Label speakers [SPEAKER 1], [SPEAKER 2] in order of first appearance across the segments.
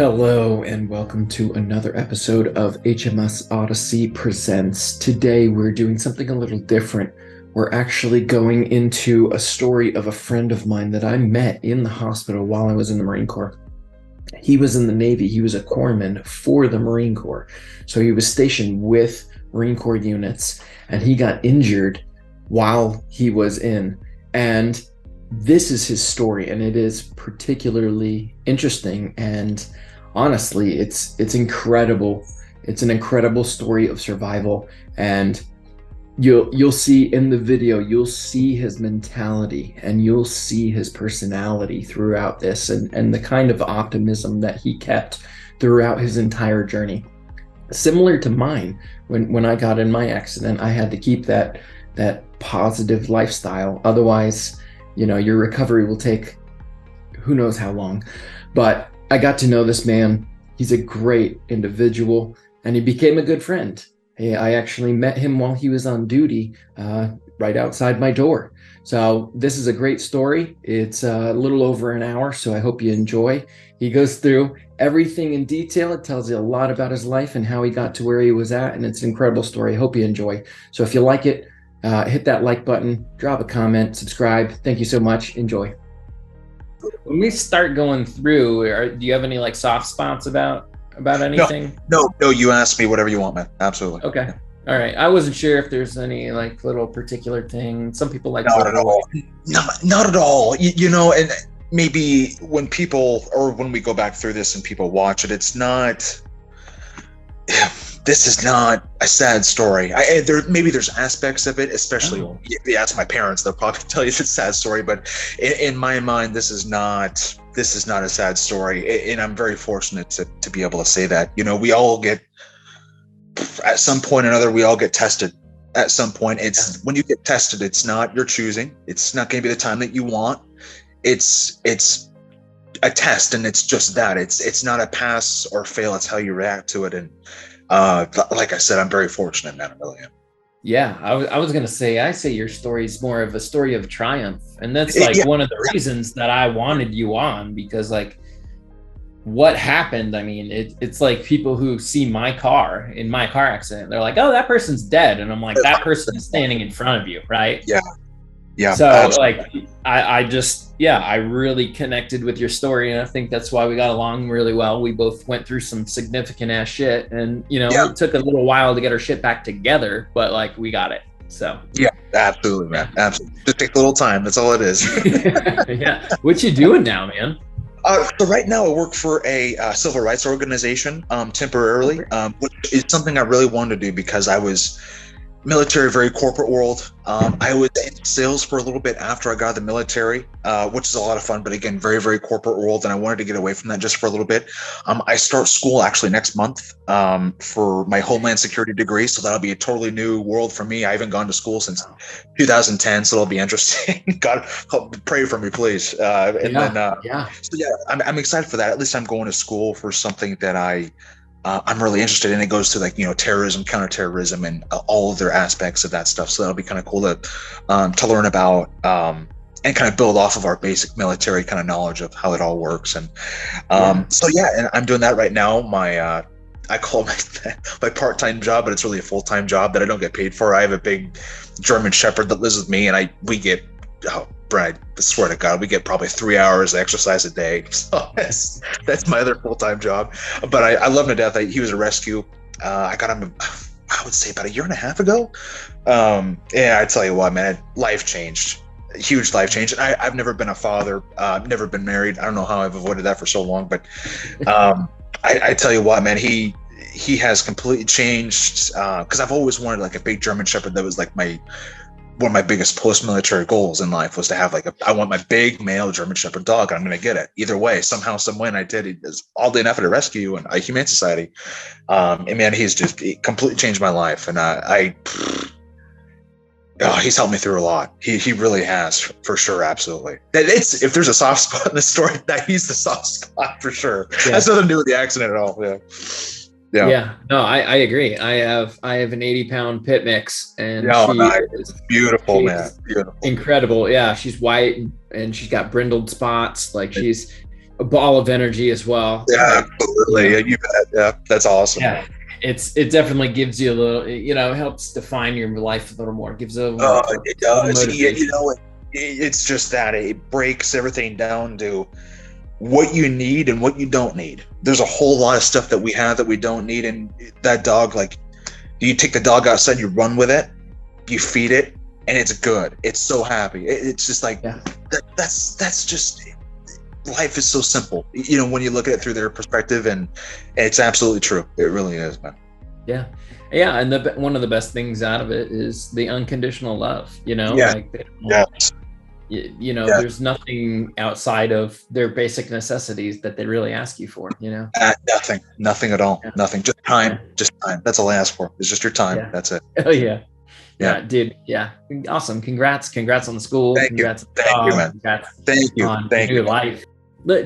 [SPEAKER 1] Hello and welcome to another episode of H.M.S. Odyssey Presents. Today we're doing something a little different. We're actually going into a story of a friend of mine that I met in the hospital while I was in the Marine Corps. He was in the Navy. He was a corpsman for the Marine Corps. So he was stationed with Marine Corps units and he got injured while he was in. And this is his story, and it is particularly interesting, and honestly it's incredible. It's an incredible story of survival, and you'll see in the video, you'll see his mentality and you'll see his personality throughout this, and the kind of optimism that he kept throughout his entire journey. Similar to mine, when I got in my accident, I had to keep that positive lifestyle. Otherwise, your recovery will take who knows how long. But I got to know this man. He's a great individual, and he became a good friend. I actually met him while he was on duty, right outside my door. So this is a great story. It's a little over an hour, so I hope you enjoy. He goes through everything in detail. It tells you a lot about his life and how he got to where he was at, and it's an incredible story. I hope you enjoy. So if you like it, hit that like button, drop a comment, subscribe. Thank you so much. Enjoy. When we start going through, do you have any soft spots about anything?
[SPEAKER 2] No, you ask me whatever you want, man. Absolutely.
[SPEAKER 1] Okay. All right. I wasn't sure if there's any little particular thing. Some people like
[SPEAKER 2] not at all. Not at all. And maybe when people, or when we go back through this and people watch it, it's not. This is not a sad story. Maybe there's aspects of it, especially if you ask my parents, they'll probably tell you it's a sad story. But in my mind, this is not a sad story, and I'm very fortunate to be able to say that. We all get, at some point or another, we all get tested. At some point, when you get tested, it's not your choosing. It's not going to be the time that you want. It's a test, and it's just that. It's not a pass or fail. It's how you react to it. And like I said, I'm very fortunate, man. I really am.
[SPEAKER 1] Yeah, I was gonna say, I say your story is more of a story of triumph, and that's one of the reasons that I wanted you on, because what happened, I mean, it's like people who see my car in my car accident, they're like, oh, that person's dead, and I'm like, that person is standing in front of you, right?
[SPEAKER 2] Yeah.
[SPEAKER 1] So I really connected with your story, and I think that's why we got along really well. We both went through some significant ass shit, and it took a little while to get our shit back together, but we got it. So
[SPEAKER 2] yeah, absolutely, man. Absolutely. Just take a little time. That's all it is.
[SPEAKER 1] Yeah. What you doing now, man?
[SPEAKER 2] So right now I work for a civil rights organization temporarily, which is something I really wanted to do because I was military, very corporate world. I was in sales for a little bit after I got out of the military, which is a lot of fun, but again, very, very corporate world. And I wanted to get away from that just for a little bit. I start school actually next month for my Homeland Security degree. So that'll be a totally new world for me. I haven't gone to school since 2010, so it'll be interesting. God, pray for me, please. So I'm excited for that. At least I'm going to school for something that I'm really interested in. It goes to terrorism, counterterrorism, and all of their aspects of that stuff. So that'll be kind of cool to learn about and kind of build off of our basic military kind of knowledge of how it all works. And and I'm doing that right now. I call it my part-time job, but it's really a full-time job that I don't get paid for. I have a big German Shepherd that lives with me, and we get. Brad, I swear to God, we get probably 3 hours of exercise a day. So that's my other full-time job. But I love him to death. He was a rescue. I got him, I would say, about a year and a half ago. I tell you what, man, life changed. Huge life change. And I've never been a father. I've never been married. I don't know how I've avoided that for so long. But I tell you what, man, he has completely changed. Because I've always wanted a big German Shepherd that was one of my biggest post-military goals in life was to have I want my big male German Shepherd dog, and I'm going to get it either way, somehow, some way. And I did. He does all day and effort at rescue and a Humane Society. And man, he completely changed my life. And he's helped me through a lot. He really has, for sure. Absolutely. If there's a soft spot in the story, that he's the soft spot for sure. Yeah. That's nothing to do with the accident at all. Yeah.
[SPEAKER 1] No, I agree. I have an 80-pound pit mix, and
[SPEAKER 2] she's beautiful, man. Beautiful.
[SPEAKER 1] Incredible. Yeah, she's white and she's got brindled spots. She's a ball of energy as well.
[SPEAKER 2] Yeah,
[SPEAKER 1] Like, you
[SPEAKER 2] absolutely.
[SPEAKER 1] know,
[SPEAKER 2] Yeah, you bet. Yeah, that's awesome.
[SPEAKER 1] yeah, it definitely gives you a little, it helps define your life a little more. It gives it a little more
[SPEAKER 2] It
[SPEAKER 1] purpose, a little
[SPEAKER 2] does.
[SPEAKER 1] motivation.
[SPEAKER 2] It's just that it breaks everything down to what you need and what you don't need. There's a whole lot of stuff that we have that we don't need, and that dog, like, you take the dog outside, you run with it, you feed it, and it's good. It's so happy. It's just like
[SPEAKER 1] Yeah.
[SPEAKER 2] that's just life is so simple. When you look at it through their perspective, and it's absolutely true. It really is, man.
[SPEAKER 1] Yeah. Yeah. And one of the best things out of it is the unconditional love,
[SPEAKER 2] Yeah.
[SPEAKER 1] like they don't,
[SPEAKER 2] Yes. Yeah.
[SPEAKER 1] there's nothing outside of their basic necessities that they really ask you for.
[SPEAKER 2] Nothing at all.
[SPEAKER 1] Yeah.
[SPEAKER 2] Nothing. Just time.
[SPEAKER 1] Yeah.
[SPEAKER 2] Just time. That's all I ask for. It's just your time.
[SPEAKER 1] Yeah.
[SPEAKER 2] That's it.
[SPEAKER 1] Oh yeah.
[SPEAKER 2] Yeah.
[SPEAKER 1] Yeah, dude. Yeah. Awesome. Congrats on the school.
[SPEAKER 2] Thank you.
[SPEAKER 1] Congrats on the
[SPEAKER 2] Thank you,
[SPEAKER 1] job.
[SPEAKER 2] man.
[SPEAKER 1] Congrats
[SPEAKER 2] Thank you.
[SPEAKER 1] on
[SPEAKER 2] Thank
[SPEAKER 1] your
[SPEAKER 2] you.
[SPEAKER 1] new life.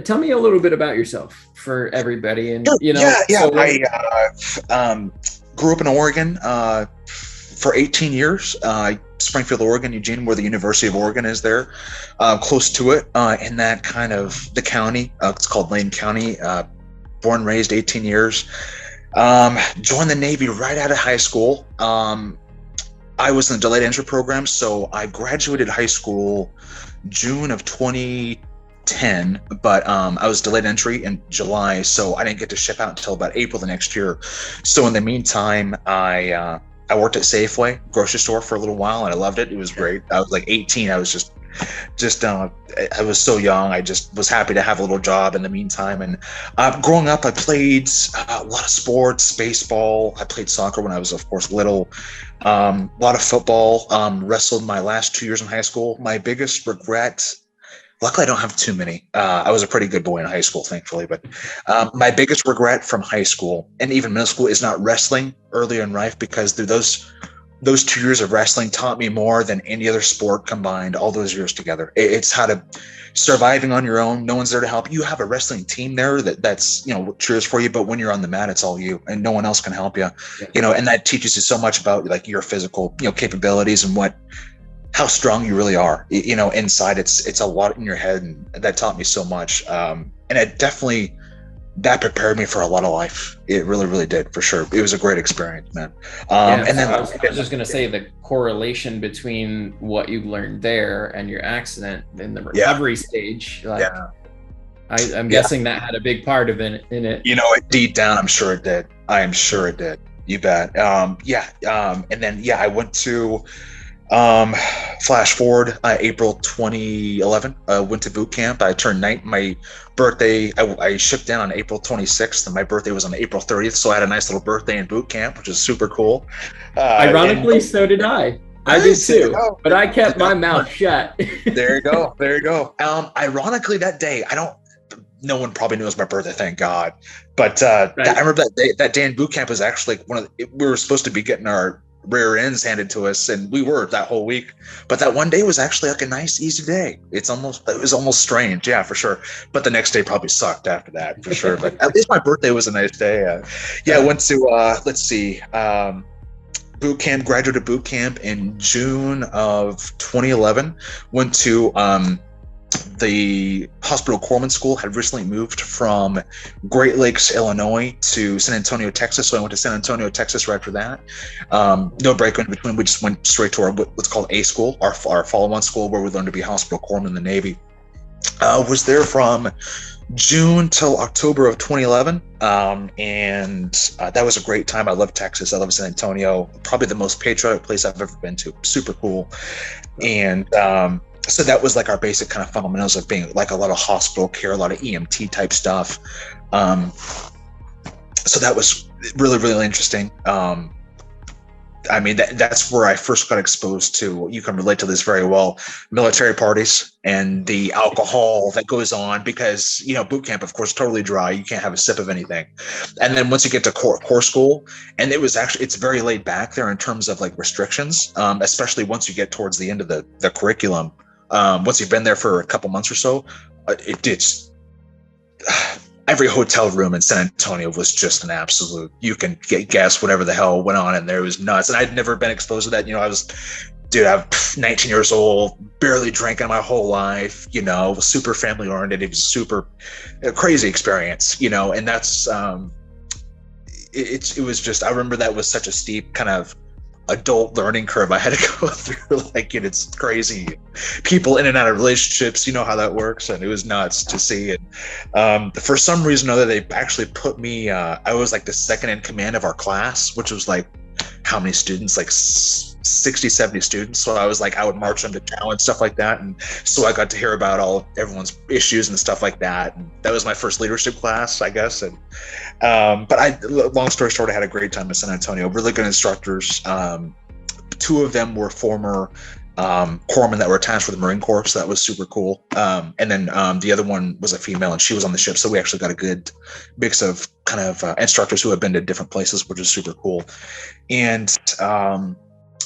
[SPEAKER 1] Tell me a little bit about yourself for everybody. And,
[SPEAKER 2] Sure. Yeah.
[SPEAKER 1] so
[SPEAKER 2] I grew up in Oregon for 18 years. Springfield, Oregon, Eugene, where the University of Oregon is there, close to it, in that kind of the county. It's called Lane County. Born and raised 18 years. Joined the Navy right out of high school. I was in the delayed entry program, so I graduated high school June of 2010, but I was delayed entry in July, so I didn't get to ship out until about April the next year. So in the meantime, I worked at Safeway grocery store for a little while, and I loved it. It was great. I was like 18. I was just I was so young. I just was happy to have a little job in the meantime. And growing up, I played a lot of sports, baseball. I played soccer when I was, of course, little. A lot of football. Wrestled my last 2 years in high school. My biggest regret, luckily I don't have too many. I was a pretty good boy in high school, thankfully. But my biggest regret from high school and even middle school is not wrestling earlier in life, because those 2 years of wrestling taught me more than any other sport combined, all those years together. It's how to surviving on your own. No one's there to help. You have a wrestling team there that's cheers for you, but when you're on the mat, it's all you, and no one else can help you. And that teaches you so much about like your physical capabilities and how strong you really are. Inside, it's a lot in your head, and that taught me so much. And it definitely, that prepared me for a lot of life. It really, really did, for sure. It was a great experience, man. And then
[SPEAKER 1] I was just going to say the correlation between what you learned there and your accident in the recovery stage. I'm guessing that had a big part of it in it.
[SPEAKER 2] Deep down, I'm sure it did. I am sure it did. You bet. And then, I went to, flash forward, April 2011, went to boot camp. I turned my birthday, I shipped in on April 26th, and my birthday was on April 30th. So I had a nice little birthday in boot camp, which is super cool.
[SPEAKER 1] Ironically, so did I. I did too, but I kept my mouth shut.
[SPEAKER 2] There you go. Ironically, that day, no one probably knew it was my birthday, thank God. But I remember that day in boot camp was actually we were supposed to be getting our rear ends handed to us, and we were that whole week. But that one day was actually like a nice, easy day. It was almost strange, yeah, for sure. But the next day probably sucked after that, for sure. But at least my birthday was a nice day. I went to graduated boot camp in June of 2011. Went to the hospital corpsman school. Had recently moved from Great Lakes, Illinois to San Antonio, Texas. So I went to San Antonio, Texas right after that. No break in between. We just went straight to our what's called A school, our follow-on school, where we learned to be hospital corpsman in the Navy. Was there from June till October of 2011. And that was a great time. I love Texas. I love San Antonio. Probably the most patriotic place I've ever been to. Super cool. And so that was like our basic kind of fundamentals of being like a lot of hospital care, a lot of EMT type stuff. So that was really, really interesting. That's where I first got exposed to, you can relate to this very well, military parties and the alcohol that goes on, because, boot camp, of course, totally dry. You can't have a sip of anything. And then once you get to core school, and it's very laid back there in terms of like restrictions, especially once you get towards the end of the curriculum. Once you've been there for a couple months or so, every hotel room in San Antonio was just an absolute, you can guess whatever the hell went on in there. It was nuts. And I'd never been exposed to that. I was dude, I'm 19 years old, barely drinking my whole life, was super family oriented. It was super a crazy experience, and that's, it was just, I remember that was such a steep kind of adult learning curve I had to go through. Like, it's crazy. People in and out of relationships, you know how that works. And it was nuts to see. And for some reason or other, they actually put me, I was like the second in command of our class, which was like, how many students? Like 60, 70 students. So I was like, I would march them to town and stuff like that. And so I got to hear about everyone's issues and stuff like that. And that was my first leadership class, I guess. And long story short, I had a great time in San Antonio. Really good instructors. Two of them were former corpsmen that were attached with the Marine Corps. So that was super cool. And then the other one was a female, and she was on the ship. So we actually got a good mix of kind of instructors who have been to different places, which is super cool. And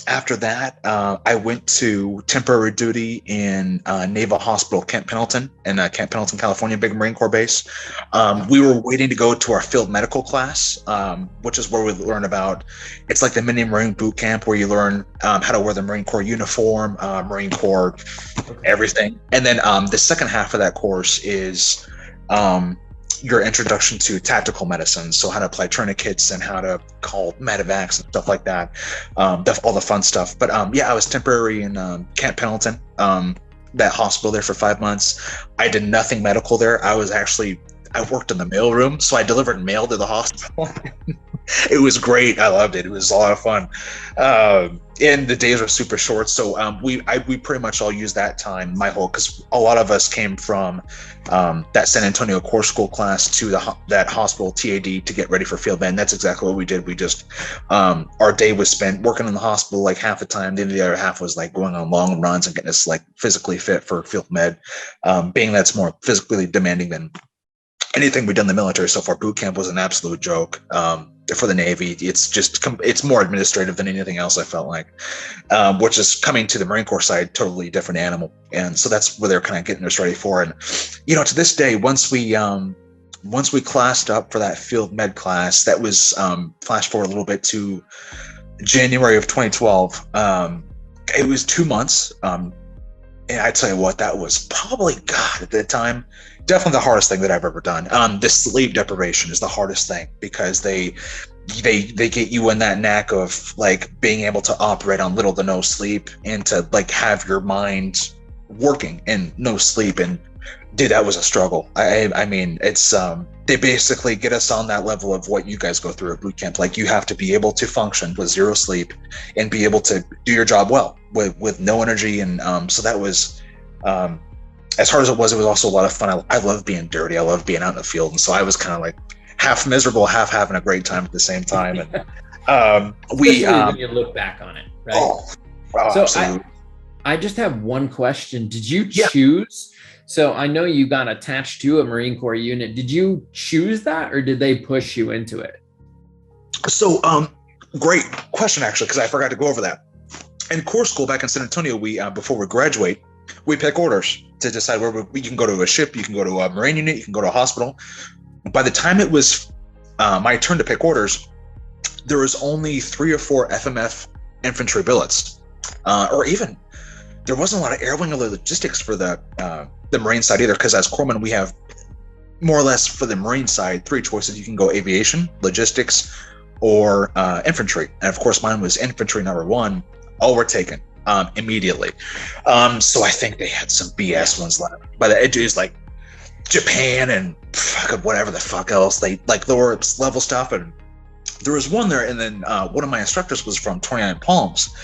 [SPEAKER 2] after that, I went to temporary duty in Naval Hospital, Camp Pendleton, in Camp Pendleton, California, big Marine Corps base. We were waiting to go to our field medical class, which is where we learn about, it's like the mini Marine boot camp where you learn how to wear the Marine Corps uniform, Marine Corps, everything. And then the second half of that course is your introduction to tactical medicine, so how to apply tourniquets and how to call medevacs and stuff like that, all the fun stuff. But I was temporary in Camp Pendleton, that hospital there for 5 months. I did nothing medical there. I worked in the mail room, so I delivered mail to the hospital. It was great. I loved it. It was a lot of fun. And the days were super short. So we pretty much all used that time, because a lot of us came from that San Antonio Corps School class to that hospital TAD to get ready for field med. And that's exactly what we did. We just, our day was spent working in the hospital like half the time. The other half was like going on long runs and getting us like physically fit for field med, being that's more physically demanding than anything we've done in the military so far. Boot camp was an absolute joke. For the Navy, it's more administrative than anything else, I felt like, which is coming to the Marine Corps side, totally different animal. And so that's where they're kind of getting us ready for. And, to this day, once we classed up for that field med class, that was flash forward a little bit to January of 2012. It was 2 months. And I tell you what, that was probably, God, at that time, definitely the hardest thing that I've ever done. The sleep deprivation is the hardest thing, because they get you in that knack of like being able to operate on little to no sleep and to like have your mind working and no sleep. And dude, that was a struggle. I mean, it's they basically get us on that level of what you guys go through at boot camp. Like, you have to be able to function with zero sleep and be able to do your job well with no energy. And so that was as hard as it was also a lot of fun. I love being dirty. I love being out in the field. And so I was kind of like half miserable, half having a great time at the same time. And
[SPEAKER 3] when you look back on it, right?
[SPEAKER 2] So absolutely.
[SPEAKER 3] I just have one question. Did you choose? So I know you got attached to a Marine Corps unit. Did you choose that, or did they push you into it?
[SPEAKER 2] So great question, actually, because I forgot to go over that. In Corps School back in San Antonio, we before we graduate, we pick orders to decide where you can go to a ship, you can go to a Marine unit, you can go to a hospital. By the time it was my turn to pick orders, there was only 3 or 4 FMF infantry billets, or even there wasn't a lot of air wing or logistics for the Marine side either, because as corpsmen, we have more or less for the Marine side 3 choices. You can go aviation, logistics, or infantry. And of course, mine was infantry number 1. All were taken immediately. So I think they had some BS ones left. But it is like Japan and whatever the fuck else. They like lower level stuff. And there was one there. And then one of my instructors was from 29 Palms.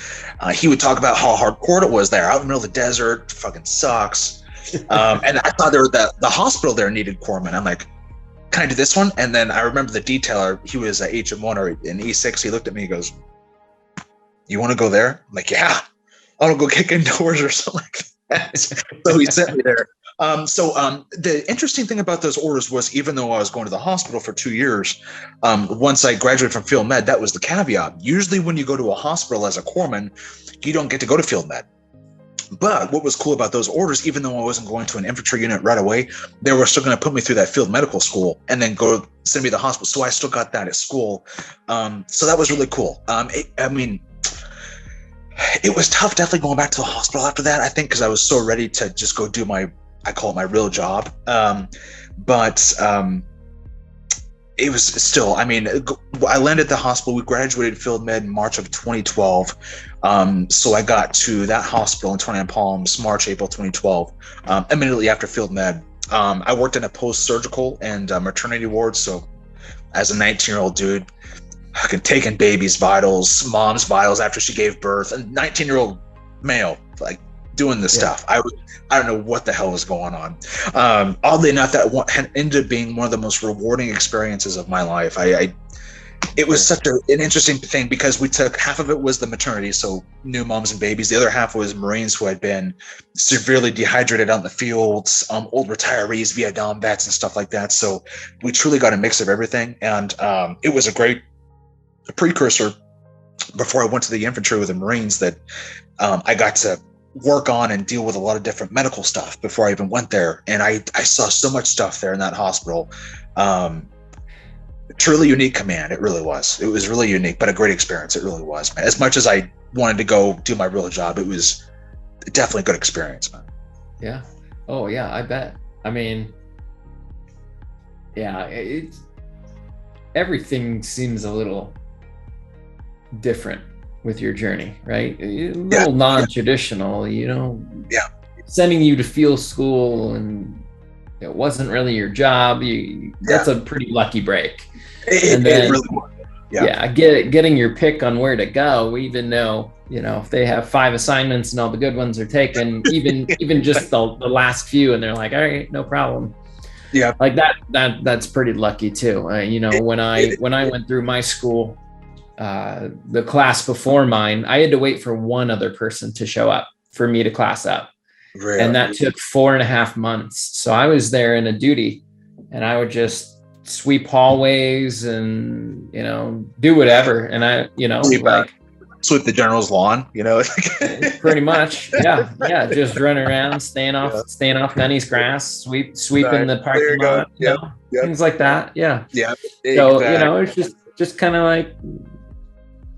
[SPEAKER 2] He would talk about how hardcore it was there out in the middle of the desert. Fucking sucks. And I thought the hospital there needed corpsmen. I'm like, can I do this one? And then I remember the detailer, he was a H.M.1 or an E6. He looked at me, he goes, "You want to go there?" I'm like, "Yeah, I want to go kick indoors or something like that." So he sent me there. The interesting thing about those orders was, even though I was going to the hospital for 2 years, once I graduated from field med, that was the caveat. Usually when you go to a hospital as a corpsman, you don't get to go to field med. But what was cool about those orders, even though I wasn't going to an infantry unit right away, they were still going to put me through that field medical school and then go send me to the hospital. So I still got that at school. So that was really cool. It was tough, definitely going back to the hospital after that, I think, because I was so ready to just go do I call it my real job. But it was still, I mean, I landed at the hospital. We graduated field med in March of 2012. So I got to that hospital in 29 Palms, March, April 2012, immediately after field med. I worked in a post-surgical and maternity ward. So as a 19-year-old dude, taking baby's vitals, mom's vitals after she gave birth, a 19-year-old male, like doing this stuff. I don't know what the hell was going on. Oddly enough, that ended up being one of the most rewarding experiences of my life. It was such an interesting thing because we took half of it was the maternity, so new moms and babies. The other half was Marines who had been severely dehydrated out in the fields, old retirees, Vietnam vets, and stuff like that. So we truly got a mix of everything, and it was a great precursor before I went to the infantry with the Marines that I got to work on and deal with a lot of different medical stuff before I even went there. And I saw so much stuff there in that hospital. Truly unique command. It really was. It was really unique, but a great experience. It really was, man. As much as I wanted to go do my real job, it was definitely a good experience, man.
[SPEAKER 3] Yeah. Oh yeah, I bet. I mean, yeah, everything seems a little different with your journey, right? A little non-traditional, sending you to field school and it wasn't really your job. That's a pretty lucky break.
[SPEAKER 2] It really was.
[SPEAKER 3] Getting your pick on where to go, even though, if they have 5 assignments and all the good ones are taken, even just the last few, and they're like, all right, no problem.
[SPEAKER 2] Yeah.
[SPEAKER 3] Like that's pretty lucky too. When I went through my school, the class before mine, I had to wait for one other person to show up for me to class up. Really? And that took 4.5 months. So I was there in a duty and I would just sweep hallways and, do whatever. And I,
[SPEAKER 2] sweep the general's lawn,
[SPEAKER 3] pretty much. Yeah. Just run around, staying off Gunny's grass, sweeping the parking lot, things like that. Yeah. Yeah. So, exactly. It's just kind of like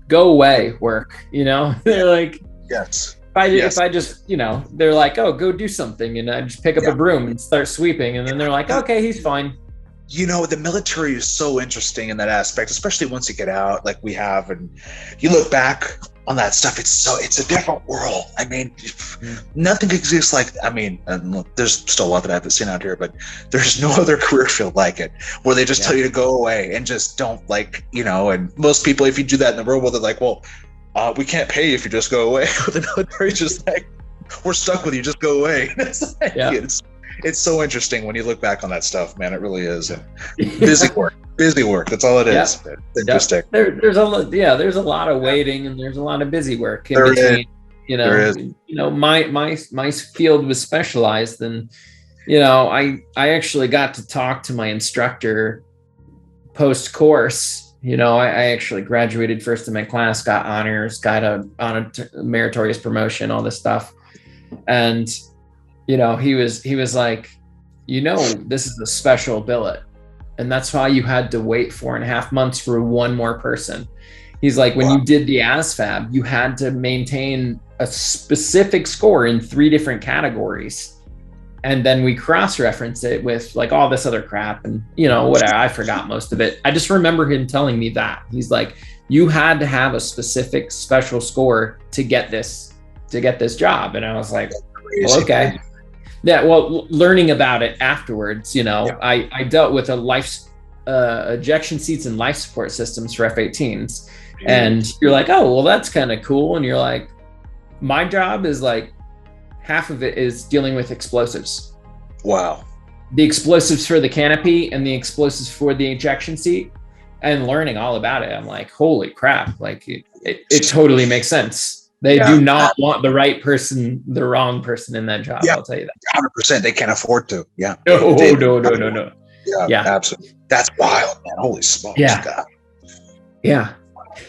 [SPEAKER 3] go away work, they're like,
[SPEAKER 2] yes.
[SPEAKER 3] If I just, they're like, oh, go do something. And I just pick up a broom and start sweeping. And then they're like, okay, he's fine.
[SPEAKER 2] The military is so interesting in that aspect, especially once you get out like we have, and you look back on that stuff. It's a different world. I mean, nothing exists like, and there's still a lot that I haven't seen out here, but there's no other career field like it where they just tell you to go away and just don't and most people, if you do that in the real world, they're like, well, we can't pay you if you just go away. The military is just like, we're stuck with you, just go away. It's so interesting when you look back on that stuff, man. It really is. And busy work. That's all it is. It's interesting.
[SPEAKER 3] There's a lot of waiting and there's a lot of busy work in between. My field was specialized, and I actually got to talk to my instructor post course. I actually graduated first in my class, got honors, got a meritorious promotion, all this stuff. And, he was like, this is a special billet. And that's why you had to wait 4.5 months for one more person. He's like, when you did the ASFAB, you had to maintain a specific score in 3 different categories. And then we cross-referenced it with like all this other crap and, whatever. I forgot most of it. I just remember him telling me that. He's like, you had to have a specific special score to get this job. And I was like, well, okay. Yeah, well, learning about it afterwards, I dealt with ejection seats and life support systems for F-18s. And you're like, oh, well, that's kind of cool. And you're like, my job is like, half of it is dealing with explosives.
[SPEAKER 2] Wow.
[SPEAKER 3] The explosives for the canopy and the explosives for the ejection seat, and learning all about it. I'm like, holy crap. Like it totally makes sense. They do not want the wrong person in that job. I'll tell you that.
[SPEAKER 2] 100%. They can't afford to. Yeah.
[SPEAKER 3] No.
[SPEAKER 2] Yeah, absolutely. That's wild, man. Holy smokes.
[SPEAKER 3] Yeah. God. Yeah.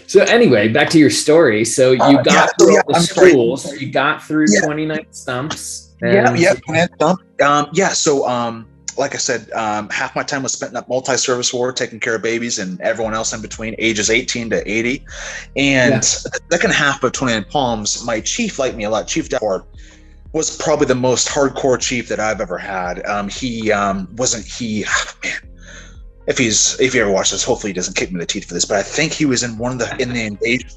[SPEAKER 3] So anyway, back to your story. So you got through all the schools. You got through 29 stumps.
[SPEAKER 2] So like I said, half my time was spent in that multi-service ward taking care of babies and everyone else in between ages 18 to 80. And the second half of 29 Palms, my chief liked me a lot. Chief Deport was probably the most hardcore chief that I've ever had. If you ever watch this, hopefully he doesn't kick me in the teeth for this, but I think he was in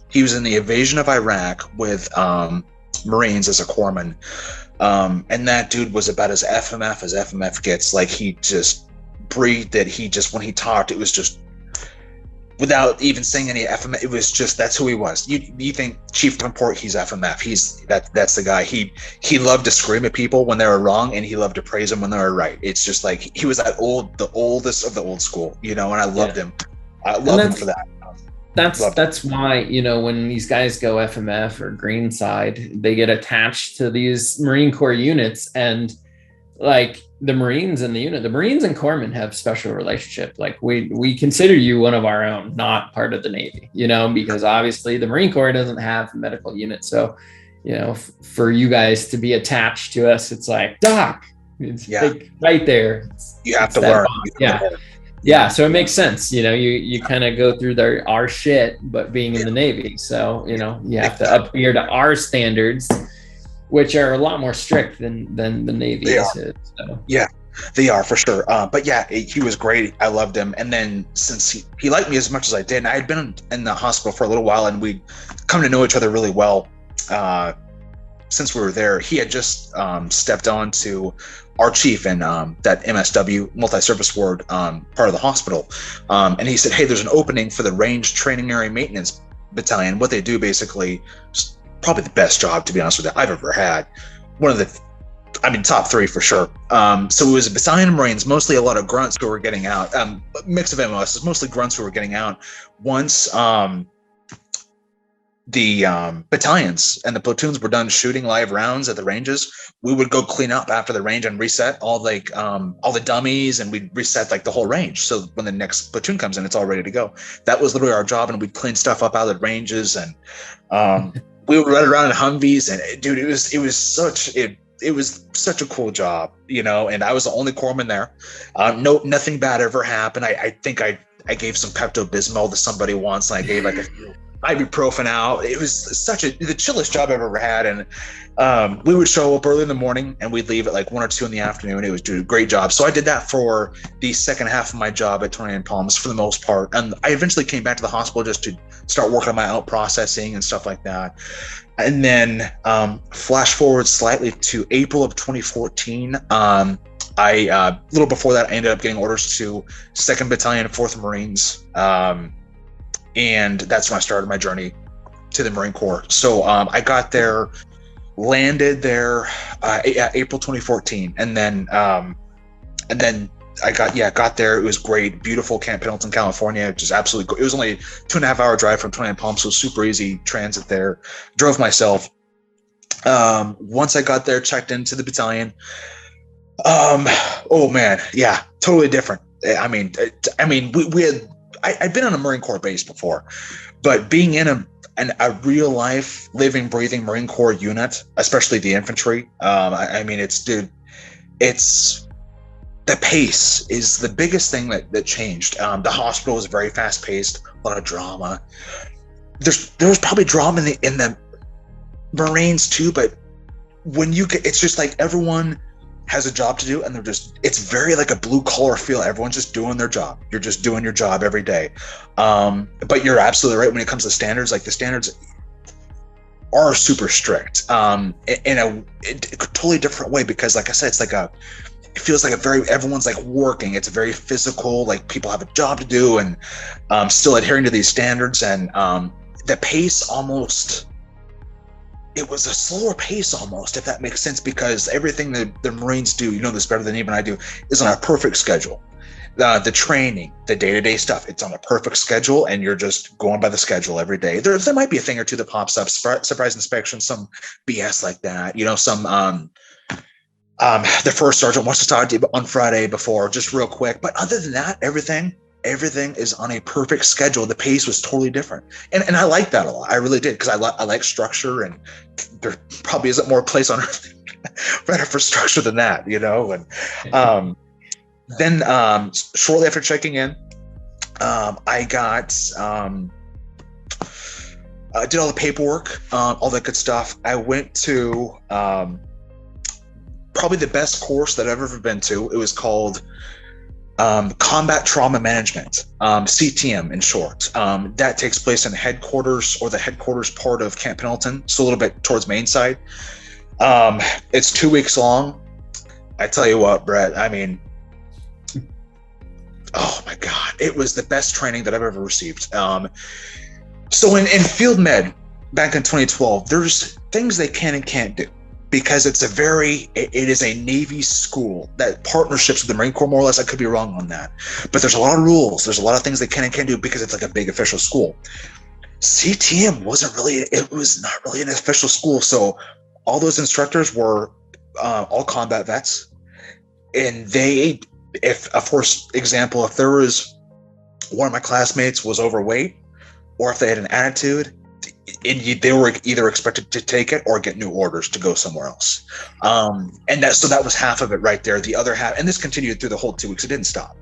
[SPEAKER 2] he was in the invasion of Iraq with Marines as a corpsman. And that dude was about as FMF gets. Like, he just breathed it. When he talked, it was just, without even saying any FMF, it was just, that's who he was. You think Chief Davenport, he's FMF. That's the guy. He loved to scream at people when they were wrong, and he loved to praise them when they were right. It's just like, he was the oldest of the old school, and I loved him. I love him for that.
[SPEAKER 3] That's why, when these guys go FMF or Green Side, they get attached to these Marine Corps units, and like the Marines in the unit, the Marines and corpsmen have special relationship. Like, we consider you one of our own, not part of the Navy, because obviously the Marine Corps doesn't have a medical unit. So, for you guys to be attached to us, it's like, Doc, it's like right there.
[SPEAKER 2] You have to learn.
[SPEAKER 3] Yeah, so it makes sense. You kind of go through our shit, but being in the Navy. So, you have to upgrade to our standards, which are a lot more strict than the Navy is. So.
[SPEAKER 2] Yeah, they are for sure. But yeah, he was great. I loved him. And then since he liked me as much as I did, and I had been in the hospital for a little while, and we'd come to know each other really well since we were there. He had just stepped on to our chief in that MSW, multi-service ward, part of the hospital. And he said, hey, there's an opening for the Range Training Area Maintenance Battalion. What they do basically, probably the best job, to be honest with you, I've ever had. One of the, top 3 for sure. So it was a battalion of Marines, mostly a lot of grunts who were getting out, mix of MOS, mostly grunts who were getting out. Once the battalions and the platoons were done shooting live rounds at the ranges, we would go clean up after the range and reset all the dummies, and we'd reset like the whole range. So when the next platoon comes in, it's all ready to go. That was literally our job, and we'd clean stuff up out of the ranges, and we would run around in Humvees, and dude, it was such a cool job, and I was the only corpsman there. Nothing bad ever happened. I think I gave some Pepto-Bismol to somebody once, and I gave like a few ibuprofen out. It was the chillest job I've ever had. And we would show up early in the morning, and we'd leave at like 1 or 2 in the afternoon. It was a great job. So I did that for the second half of my job at 29 Palms for the most part. And I eventually came back to the hospital just to start working on my out processing and stuff like that. And then flash forward slightly to April of 2014. A little before that, I ended up getting orders to 2nd Battalion, 4th Marines. And that's when I started my journey to the Marine Corps. So I got there, landed there April 2014, and then I got there. It was great, beautiful Camp Pendleton, California, just absolutely great. It was only 2.5 hour drive from 29 Palms, so super easy transit there. Drove myself. Once I got there, checked into the battalion. Oh man, yeah, totally different. We had. I'd been on a Marine Corps base before, but being in a real life, living, breathing Marine Corps unit, especially the infantry, it's the pace is the biggest thing that changed. The hospital was very fast paced, a lot of drama. There was probably drama in the Marines too, but when it's just like everyone has a job to do, and it's very like a blue collar feel. Everyone's just doing their job. You're just doing your job every day. But you're absolutely right when it comes to standards. Like, the standards are super strict in a totally different way, because like I said, it feels like everyone's like working. It's very physical, like people have a job to do, and still adhering to these standards. And the pace it was a slower pace almost, if that makes sense, because everything that the Marines do, this better than even I do, is on a perfect schedule. The training, the day-to-day stuff, it's on a perfect schedule, and you're just going by the schedule every day. There might be a thing or two that pops up, surprise inspection, some BS like that. The first sergeant wants to talk to you on Friday before, just real quick. But other than that, everything is on a perfect schedule. The pace was totally different, and I like that a lot. I really did, because I like structure, and there probably isn't more place on earth better for structure than that, And Then shortly after checking in, I got did all the paperwork, all that good stuff. I went to probably the best course that I've ever been to. It was called Combat Trauma Management, CTM in short. That takes place in headquarters, or the headquarters part of Camp Pendleton, so a little bit towards main side. It's 2 weeks long. I tell you what, Brett, I mean, oh my God, it was the best training that I've ever received. So in field med back in 2012, there's things they can and can't do, because it is a Navy school that partnerships with the Marine Corps, more or less. I could be wrong on that, but there's a lot of rules. There's a lot of things they can and can't do because it's like a big official school. CTM it was not really an official school. So all those instructors were all combat vets. And if there was one of my classmates was overweight, or if they had an attitude, they were either expected to take it or get new orders to go somewhere else. And that was half of it right there. The other half, and this continued through the whole 2 weeks, it didn't stop.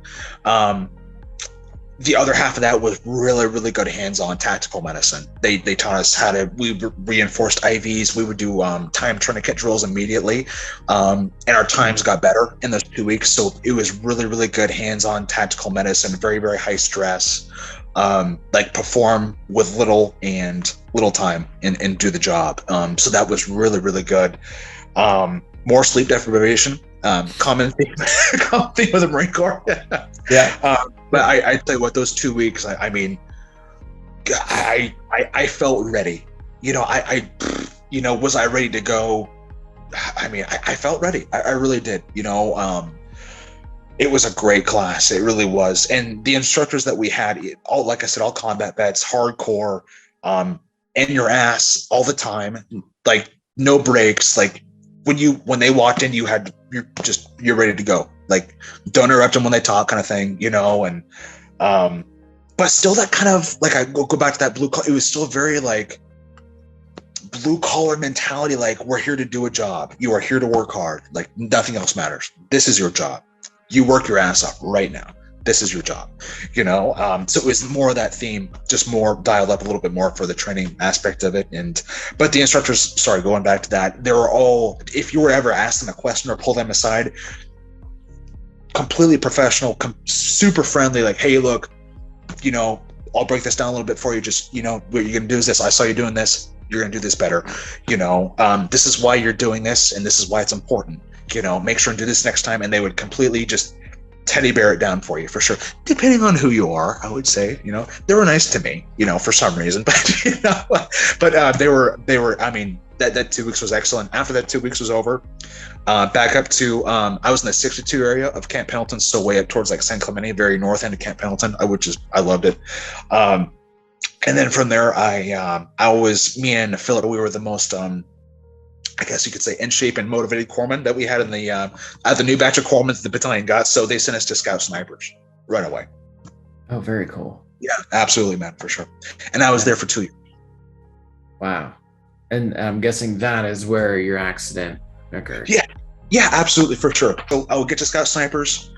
[SPEAKER 2] The other half of that was really, really good hands-on tactical medicine. They taught us we reinforced IVs. We would do time tourniquet drills immediately. And our times got better in those 2 weeks. So it was really, really good hands-on tactical medicine, very, very high stress. Like perform with little time and do the job. So that was really, really good. More sleep deprivation, common theme of the Marine Corps.
[SPEAKER 1] Yeah.
[SPEAKER 2] But I tell you what, those 2 weeks, I mean, I felt ready. Was I ready to go? I mean, I felt ready. I really did. It was a great class. It really was. And the instructors that we had, like I said, all combat vets, hardcore, in your ass all the time, like no breaks. Like when they walked in, you're ready to go. Like, don't interrupt them when they talk, kind of thing, and but still that kind of, like, I go back to that blue collar. It was still very like blue collar mentality. Like, we're here to do a job. You are here to work hard. Like, nothing else matters. This is your job. You work your ass off right now. This is your job, so it was more of that theme, just more dialed up a little bit more for the training aspect of it. But the instructors, going back to that, they were all, if you were ever asked them a question or pull them aside, completely professional, super friendly, like, hey, look, I'll break this down a little bit for you. Just, what you're going to do is this. I saw you doing this. You're going to do this better. This is why you're doing this, and this is why it's important. Make sure and do this next time. And they would completely just teddy bear it down for you, for sure. Depending on who you are, I would say, they were nice to me, for some reason, but they were, I mean, that 2 weeks was excellent. After that 2 weeks was over, back up to, I was in the 62 area of Camp Pendleton, so way up towards like San Clemente, very north end of Camp Pendleton, I loved it. And then from there, me and Philip, we were the most, I guess you could say, in shape and motivated corpsmen that we had in the new batch of corpsmen the battalion got. So they sent us to scout snipers right away.
[SPEAKER 1] Oh, very cool.
[SPEAKER 2] Yeah, absolutely, man, for sure. And I was there for 2 years.
[SPEAKER 1] Wow. And I'm guessing that is where your accident occurred.
[SPEAKER 2] Yeah, absolutely, for sure. So I would get to scout snipers.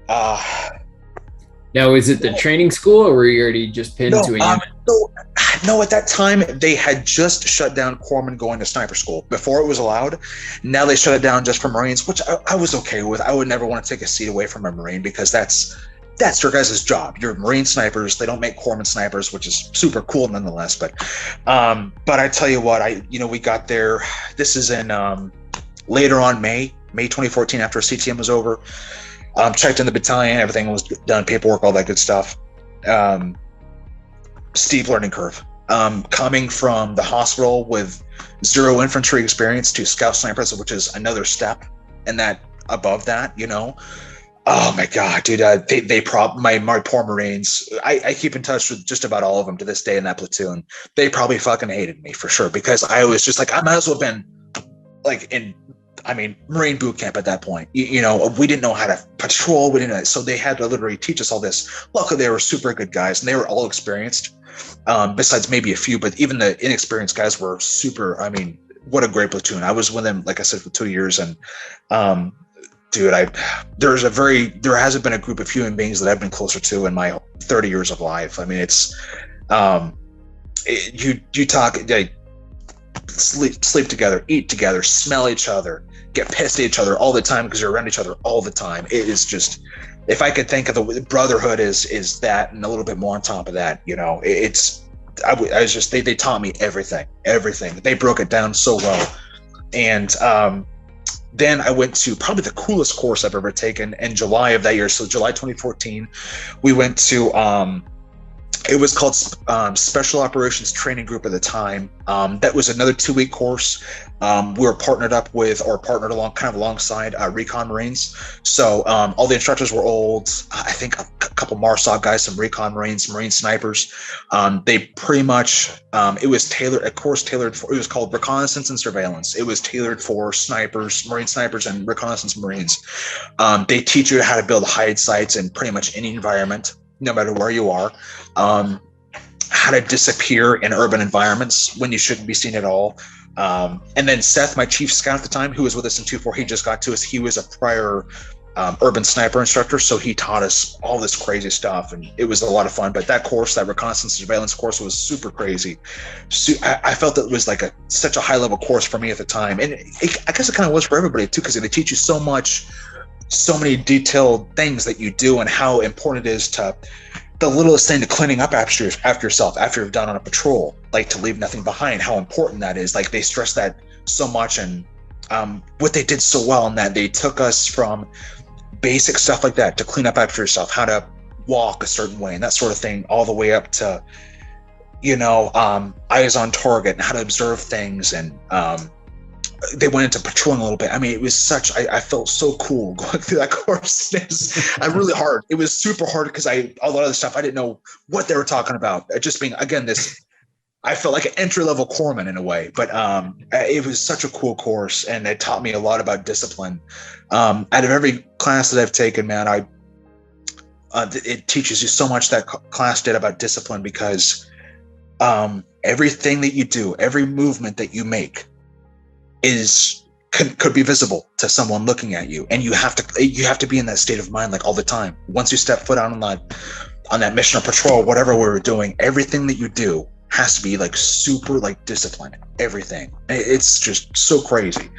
[SPEAKER 3] Now, is it the training school, or were you already just pinned to a unit?
[SPEAKER 2] No, at that time, they had just shut down corpsmen going to sniper school before it was allowed. Now they shut it down just for Marines, which I was okay with. I would never want to take a seat away from a Marine, because that's your guys' job. You're Marine snipers. They don't make corpsman snipers, which is super cool nonetheless. But I tell you what, we got there. This is in later on May 2014, after CTM was over. Checked in the battalion, everything was done, paperwork, all that good stuff. Steep learning curve. Coming from the hospital with zero infantry experience to scout snipers, which is another step, and that above that, oh my God, dude, my poor Marines. I keep in touch with just about all of them to this day in that platoon. They probably fucking hated me, for sure, because I was just like, I might as well have been like Marine boot camp at that point. We didn't know how to patrol. We didn't know, so they had to literally teach us all this. Luckily, they were super good guys, and they were all experienced. Besides maybe a few, but even the inexperienced guys were super. I mean, what a great platoon. I was with them, like I said, for 2 years, and dude, there hasn't been a group of human beings that I've been closer to in my 30 years of life. I mean, it's, you talk, like, sleep together, eat together, smell each other, get pissed at each other all the time because you're around each other all the time. It is just, if I could think of the brotherhood is that and a little bit more on top of that, you know, I was just, they taught me everything. They broke it down so well. And then I went to probably the coolest course I've ever taken in July of that year. So July 2014, we went to, it was called Special Operations Training Group at the time. That was another 2-week course. We were partnered alongside Recon Marines. So all the instructors were old. I think a couple MARSOC guys, some Recon Marines, Marine snipers. They pretty much, it was tailored for, it was called Reconnaissance and Surveillance. It was tailored for snipers, Marine snipers, and reconnaissance Marines. They teach you how to build hide sites in pretty much any environment, no matter where you are, how to disappear in urban environments when you shouldn't be seen at all. And then Seth, my chief scout at the time, who was with us in 2-4, he just got to us. He was a prior urban sniper instructor, so he taught us all this crazy stuff, and it was a lot of fun. But that course, that reconnaissance surveillance course, was super crazy. So I felt that it was like such a high level course for me at the time, and I guess it kind of was for everybody too, because they teach you so many detailed things that you do, and how important it is to the littlest thing, to cleaning up after yourself after you've done on a patrol, like to leave nothing behind, how important that is. Like, they stress that so much. And what they did so well in that, they took us from basic stuff like that, to clean up after yourself, how to walk a certain way and that sort of thing, all the way up to, you know, eyes on target and how to observe things. And they went into patrolling a little bit. I mean, it was I felt so cool going through that course. It was really hard. It was super hard because a lot of the stuff I didn't know what they were talking about. Just being, again, I felt like an entry-level corpsman in a way, but it was such a cool course, and it taught me a lot about discipline. Out of every class that I've taken, man, it teaches you so much, that class did, about discipline, because everything that you do, every movement that you make could be visible to someone looking at you, and you have to be in that state of mind, like, all the time. Once you step foot on that mission or patrol, whatever we were doing, everything that you do has to be like super like disciplined. Everything. It's just so crazy,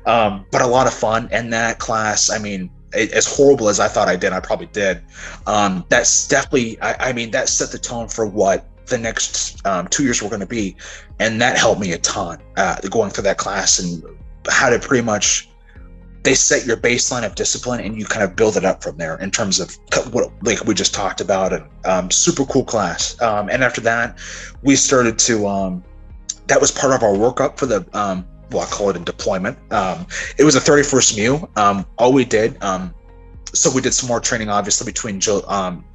[SPEAKER 2] but a lot of fun. And that class, I mean, as horrible as I thought I probably did. That's definitely, I mean, that set the tone for what the next 2 years were going to be, and that helped me a ton, going through that class, and how to pretty much, they set your baseline of discipline, and you kind of build it up from there in terms of what, like we just talked about. And super cool class. And after that, we started to, that was part of our workup for the, well, I call it a deployment. It was a 31st MEU. All we did, so we did some more training, obviously,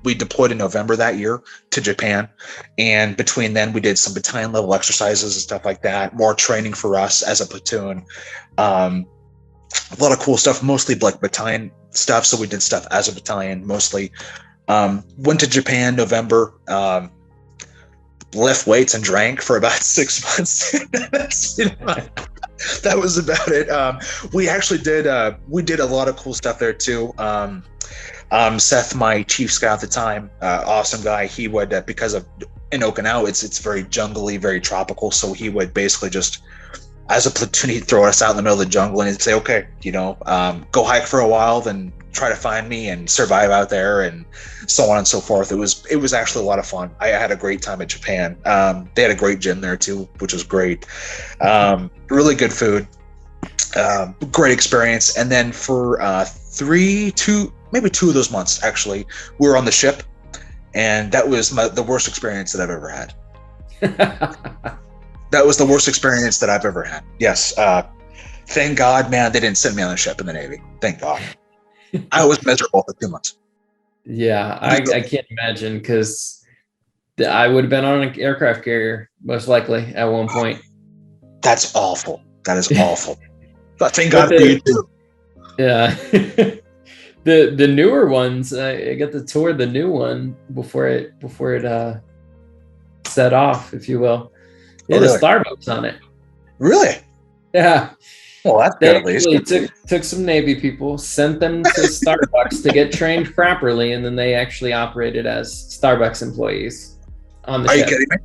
[SPEAKER 2] we deployed in November that year to Japan. And between then, we did some battalion level exercises and stuff like that, more training for us as a platoon. A lot of cool stuff, mostly like battalion stuff. So we did stuff as a battalion mostly. Went to Japan November, lift weights and drank for about 6 months. That was about it. We actually did a lot of cool stuff there too. Seth, my chief scout at the time, awesome guy. He would, because of in Okinawa, it's very jungly, very tropical. So he would basically just, as a platoon, he'd throw us out in the middle of the jungle and he'd say, okay, go hike for a while, then try to find me and survive out there, and so on and so forth. It was actually a lot of fun. I had a great time at Japan. They had a great gym there too, which was great. Really good food, great experience. And then for maybe 2 of those months, actually, we were on the ship, and that was the worst experience that I've ever had. That was the worst experience that I've ever had. Yes. Thank God, man, they didn't send me on a ship in the Navy. Thank God. I was miserable for 2 months.
[SPEAKER 3] Yeah, I can't imagine, because I would have been on an aircraft carrier, most likely, at one point.
[SPEAKER 2] That's awful. That is awful. But thank God for you too.
[SPEAKER 3] Yeah. The newer ones, I got to tour the new one before it set off, if you will. It had a Starbucks on it.
[SPEAKER 2] Really?
[SPEAKER 3] Yeah.
[SPEAKER 2] Well, that's
[SPEAKER 3] They
[SPEAKER 2] good at least.
[SPEAKER 3] actually took some Navy people, sent them to Starbucks to get trained properly, and then they actually operated as Starbucks employees on the
[SPEAKER 2] Are you
[SPEAKER 3] ship.
[SPEAKER 2] kidding me?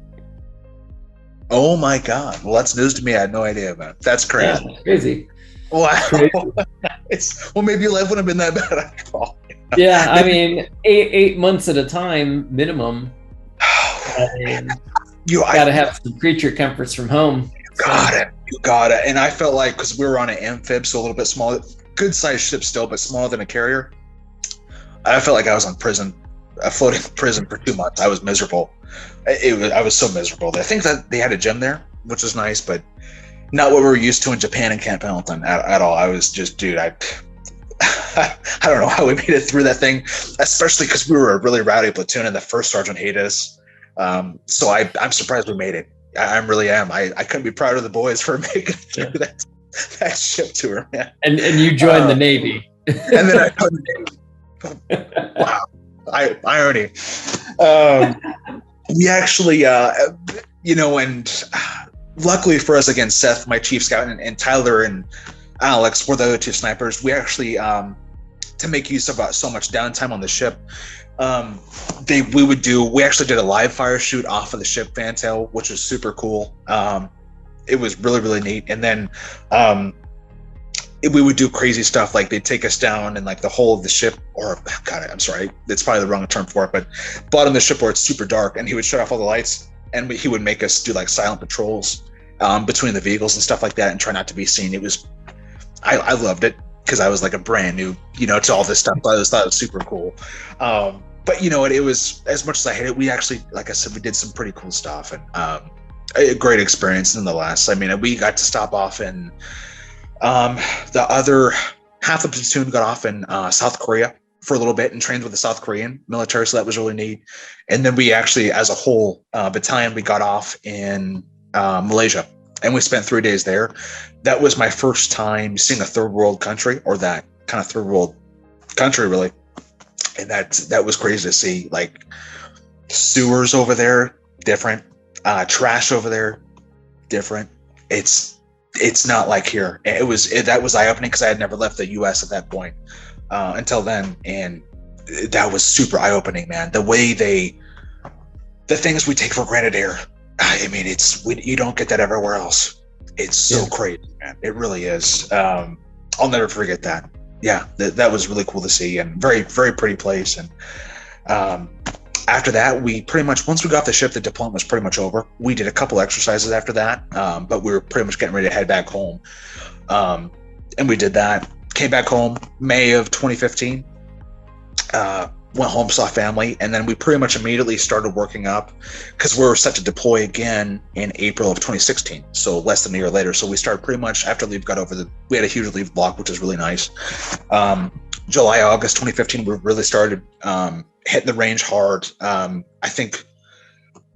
[SPEAKER 2] Oh my God. Well, that's news to me. I had no idea about it. That's
[SPEAKER 3] Yeah,
[SPEAKER 2] crazy.
[SPEAKER 3] it's crazy.
[SPEAKER 2] Wow.
[SPEAKER 3] Crazy.
[SPEAKER 2] Well, maybe your life wouldn't have been that bad after all.
[SPEAKER 3] Yeah, I mean, eight months at a time minimum. I mean, got to have some creature comforts from home.
[SPEAKER 2] Got it. You got it. And I felt like, because we were on an amphib, so a little bit smaller, good sized ship still, but smaller than a carrier. I felt like I was on a floating prison for 2 months. I was miserable. I was so miserable. I think that they had a gym there, which is nice, but not what we were used to in Japan and Camp Pendleton at all. I was just, dude, I don't know how we made it through that thing, especially because we were a really rowdy platoon and the first sergeant hated us. So I'm surprised we made it. I really am. I couldn't be proud of the boys for making it through that ship tour, man.
[SPEAKER 3] And you joined the Navy.
[SPEAKER 2] And then I joined the Navy. Wow. Irony. We actually, and luckily for us, again, Seth, my chief scout, and Tyler and Alex were the other two snipers. We actually, to make use of so much downtime on the ship, we actually did a live fire shoot off of the ship fantail, which was super cool. It was really, really neat. And then we would do crazy stuff, like they'd take us down and like the whole of the ship, or God, I'm sorry, that's probably the wrong term for it, but bottom of the ship where it's super dark, and he would shut off all the lights, and he would make us do like silent patrols between the vehicles and stuff like that, and try not to be seen. I loved it because I was like a brand new, to all this stuff. I thought it was super cool. But it was, as much as I hate it, we actually, like I said, we did some pretty cool stuff, and a great experience nonetheless. I mean, we got to stop off in the other half of the platoon got off in South Korea for a little bit and trained with the South Korean military, so that was really neat. And then we actually, as a whole battalion, we got off in Malaysia, and we spent 3 days there. That was my first time seeing a third world country, or that kind of third world country, really. And that was crazy to see. Like, sewers over there, different. Trash over there, different. It's not like here. That was eye-opening because I had never left the U.S. at that point until then, and that was super eye-opening, man. The things we take for granted here. I mean, you don't get that everywhere else. It's so crazy, man. It really is. I'll never forget that. Yeah, that was really cool to see, and very, very pretty place. And after that, we pretty much, once we got off the ship, the deployment was pretty much over. We did a couple exercises after that, but we were pretty much getting ready to head back home. And we did that. Came back home May of 2015. Went home, saw family, and then we pretty much immediately started working up because we were set to deploy again in April of 2016, so less than a year later. So we started pretty much after leave got over we had a huge leave block, which was really nice. July, August 2015, we really started hitting the range hard. I think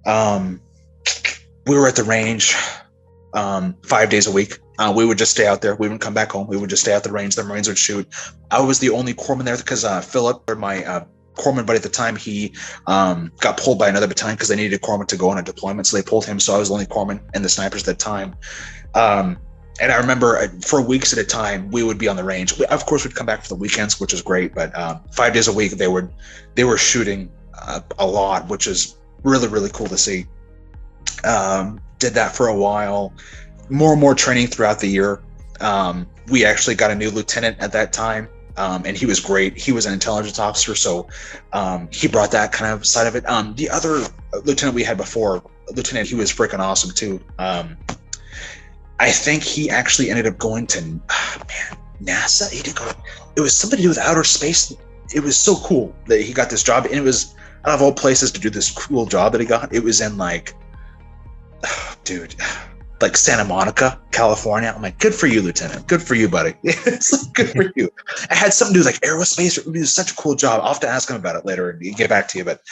[SPEAKER 2] we were at the range 5 days a week. We would just stay out there. We wouldn't come back home. We would just stay out the range. The Marines would shoot. I was the only corpsman there because Philip, or my corpsman buddy at the time, he got pulled by another battalion because they needed a corpsman to go on a deployment. So they pulled him. So I was the only corpsman and the snipers at that time. And I remember for weeks at a time, we would be on the range. Of course, we'd come back for the weekends, which is great. But 5 days a week, they were shooting a lot, which is really, really cool to see. Did that for a while. More and more training throughout the year. We actually got a new lieutenant at that time, and he was great. He was an intelligence officer, so he brought that kind of side of it. The other lieutenant we had before, he was freaking awesome too. I think he actually ended up going to NASA. He did go. It was something to do with outer space. It was so cool that he got this job, and it was out of all places to do this cool job that he got. It was in like Santa Monica, California. I'm like, good for you, Lieutenant. Good for you, buddy. It's like, good for you. I had something to do with like aerospace. It was such a cool job. I'll have to ask him about it later and get back to you. But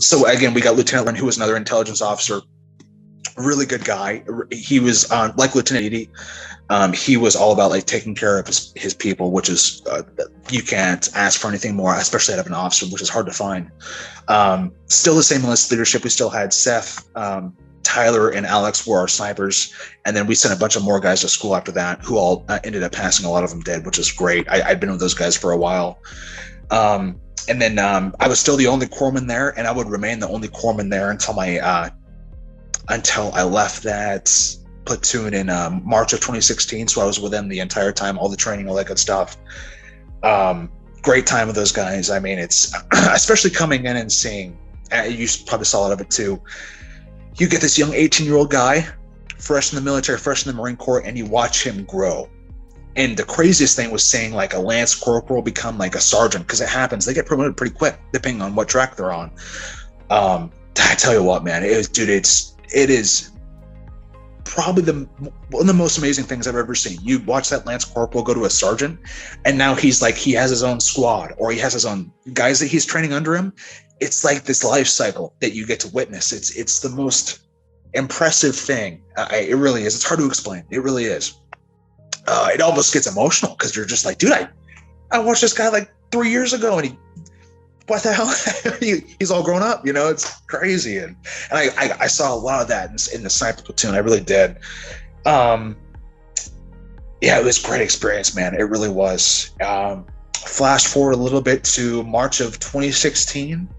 [SPEAKER 2] so again, we got Lieutenant Lynn, who was another intelligence officer. Really good guy. He was like Lieutenant Edie. He was all about like taking care of his people, which is you can't ask for anything more, especially out of an officer, which is hard to find. Still the same enlisted leadership. We still had Seth, Tyler and Alex were our snipers, and then we sent a bunch of more guys to school after that, who all ended up passing. A lot of them did, which is great. I'd been with those guys for a while. And then I was still the only corpsman there, and I would remain the only corpsman there until I left that platoon in March of 2016. So I was with them the entire time, all the training, all that good stuff. Great time with those guys. I mean, it's especially coming in and seeing, you probably saw a lot of it too. You get this young 18-year-old guy, fresh in the military, fresh in the Marine Corps, and you watch him grow. And the craziest thing was seeing like a lance corporal become like a sergeant, because it happens. They get promoted pretty quick, depending on what track they're on. I tell you what, man, it is probably one of the most amazing things I've ever seen. You watch that lance corporal go to a sergeant, and now he has his own squad, or he has his own guys that he's training under him. It's like this life cycle that you get to witness. It's the most impressive thing. It really is. It's hard to explain. It really is. It almost gets emotional, because you're just like, dude, I watched this guy like 3 years ago, and what the hell? He's all grown up, it's crazy. And I saw a lot of that in the sniper platoon. I really did. Yeah, it was a great experience, man. It really was. Flash forward a little bit to March of 2016.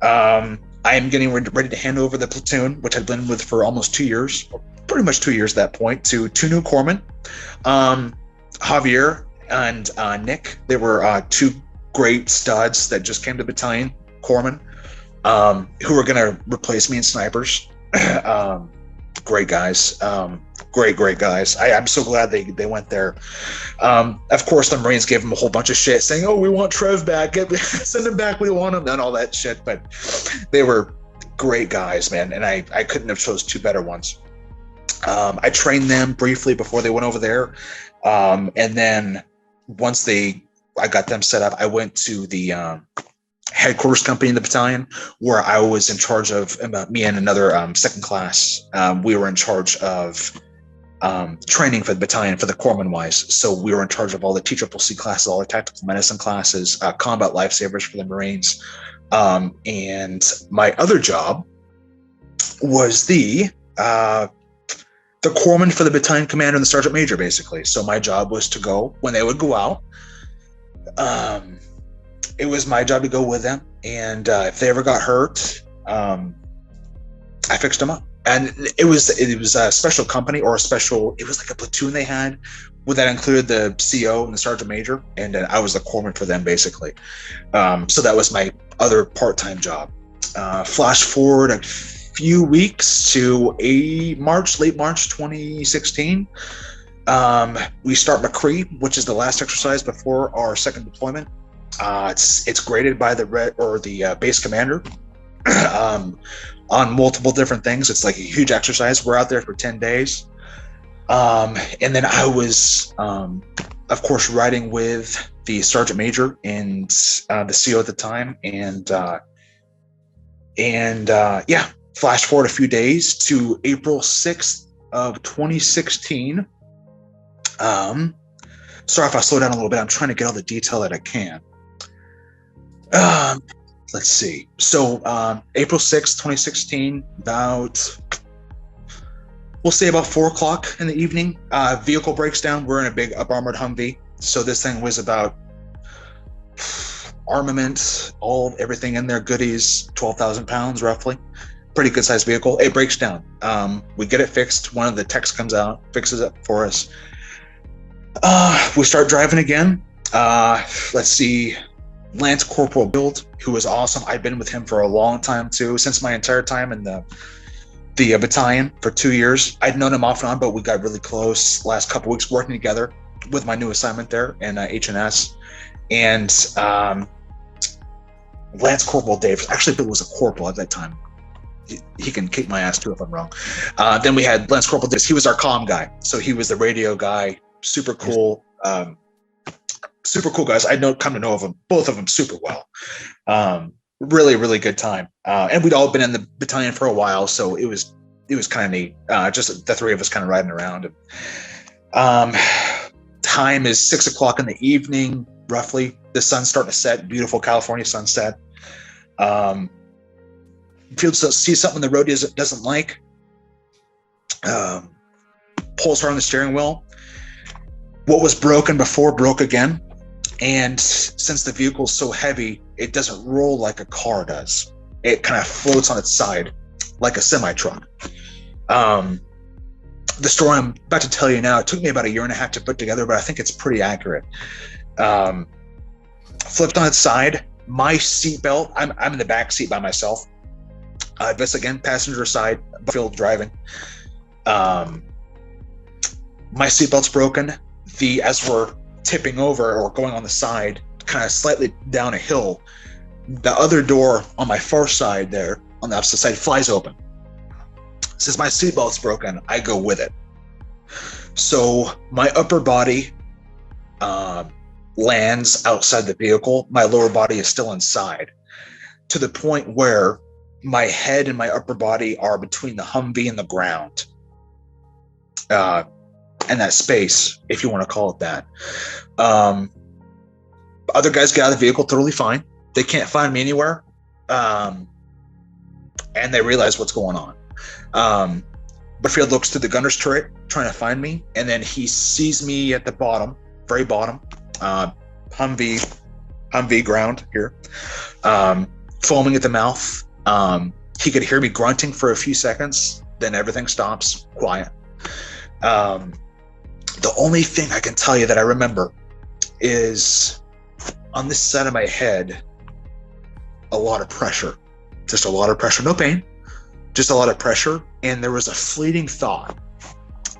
[SPEAKER 2] I am getting ready to hand over the platoon, which I'd been with for almost 2 years, or pretty much 2 years at that point, to two new corpsmen, Javier and Nick. They were two great studs that just came to battalion, corpsmen, who were going to replace me in snipers. Great guys. Great guys. I'm so glad they went there. Of course, the Marines gave them a whole bunch of shit, saying, "Oh, we want Trev back. Send him back. We want him," and all that shit. But they were great guys, man, and I couldn't have chose two better ones. I trained them briefly before they went over there, and then once I got them set up, I went to the headquarters company in the battalion, where I was in charge of, me and another second class. We were in charge of training for the battalion, for the corpsman wise. So we were in charge of all the TCCC classes, all the tactical medicine classes, combat lifesavers for the Marines. And my other job was the corpsman for the battalion commander and the sergeant major, basically. So my job was to go when they would go out. It was my job to go with them, and if they ever got hurt, I fixed them up. And it was a special company, or it was like a platoon they had, that included the CO and the sergeant major, and I was the corpsman for them, basically. So that was my other part-time job. Flash forward a few weeks to late March 2016. We start McCree, which is the last exercise before our second deployment. It's graded by the base commander on multiple different things. It's like a huge exercise. We're out there for 10 days. And then I was, of course, riding with the sergeant major and the CO at the time. And flash forward a few days to April 6th of 2016. Sorry if I slow down a little bit. I'm trying to get all the detail that I can. Let's see. So April 6th, 2016, we'll say about 4:00 in the evening, vehicle breaks down. We're in a big up-armored Humvee. So this thing was about armament, everything in there, goodies, 12,000 pounds roughly. Pretty good sized vehicle. It breaks down. We get it fixed. One of the techs comes out, fixes it for us. We start driving again. Let's see. Lance Corporal Build, who was awesome. I'd been with him for a long time too, since my entire time in the battalion for 2 years. I'd known him off and on, but we got really close last couple weeks working together with my new assignment there in H.M.S. And Lance Corporal Dave, actually Bill was a corporal at that time. He can kick my ass too if I'm wrong. Then we had Lance Corporal Dave. He was our comm guy. So he was the radio guy. Super cool. Super cool guys. Come to know of them, both of them super well. Really, really good time. And we'd all been in the battalion for a while, so it was kind of neat. Just the three of us kind of riding around. Time is 6:00 in the evening, roughly. The sun's starting to set. Beautiful California sunset. If you see something the road doesn't like, Pulls hard on the steering wheel. What was broken before broke again. And since the vehicle is so heavy, it doesn't roll like a car does. It kind of floats on its side like a semi-truck. The story I'm about to tell you now, it took me about 1.5 years to put together, but I think it's pretty accurate. Flipped on its side. My seatbelt, I'm in the back seat by myself. This again, passenger side, field driving. My seatbelt's broken. As we're tipping over or going on the side, kind of slightly down a hill, the other door on my far side there, on the opposite side, flies open. Since my seatbelt's broken, I go with it. So my upper body lands outside the vehicle. My lower body is still inside, to the point where my head and my upper body are between the Humvee and the ground. And that space, if you want to call it that. Other guys get out of the vehicle totally fine. They can't find me anywhere. And they realize what's going on. Butterfield looks through the gunner's turret, trying to find me, and then he sees me at the bottom, very bottom, Humvee ground here, foaming at the mouth. He could hear me grunting for a few seconds, then everything stops, quiet. The only thing I can tell you that I remember is on this side of my head, a lot of pressure, just a lot of pressure, no pain, just a lot of pressure. And there was a fleeting thought,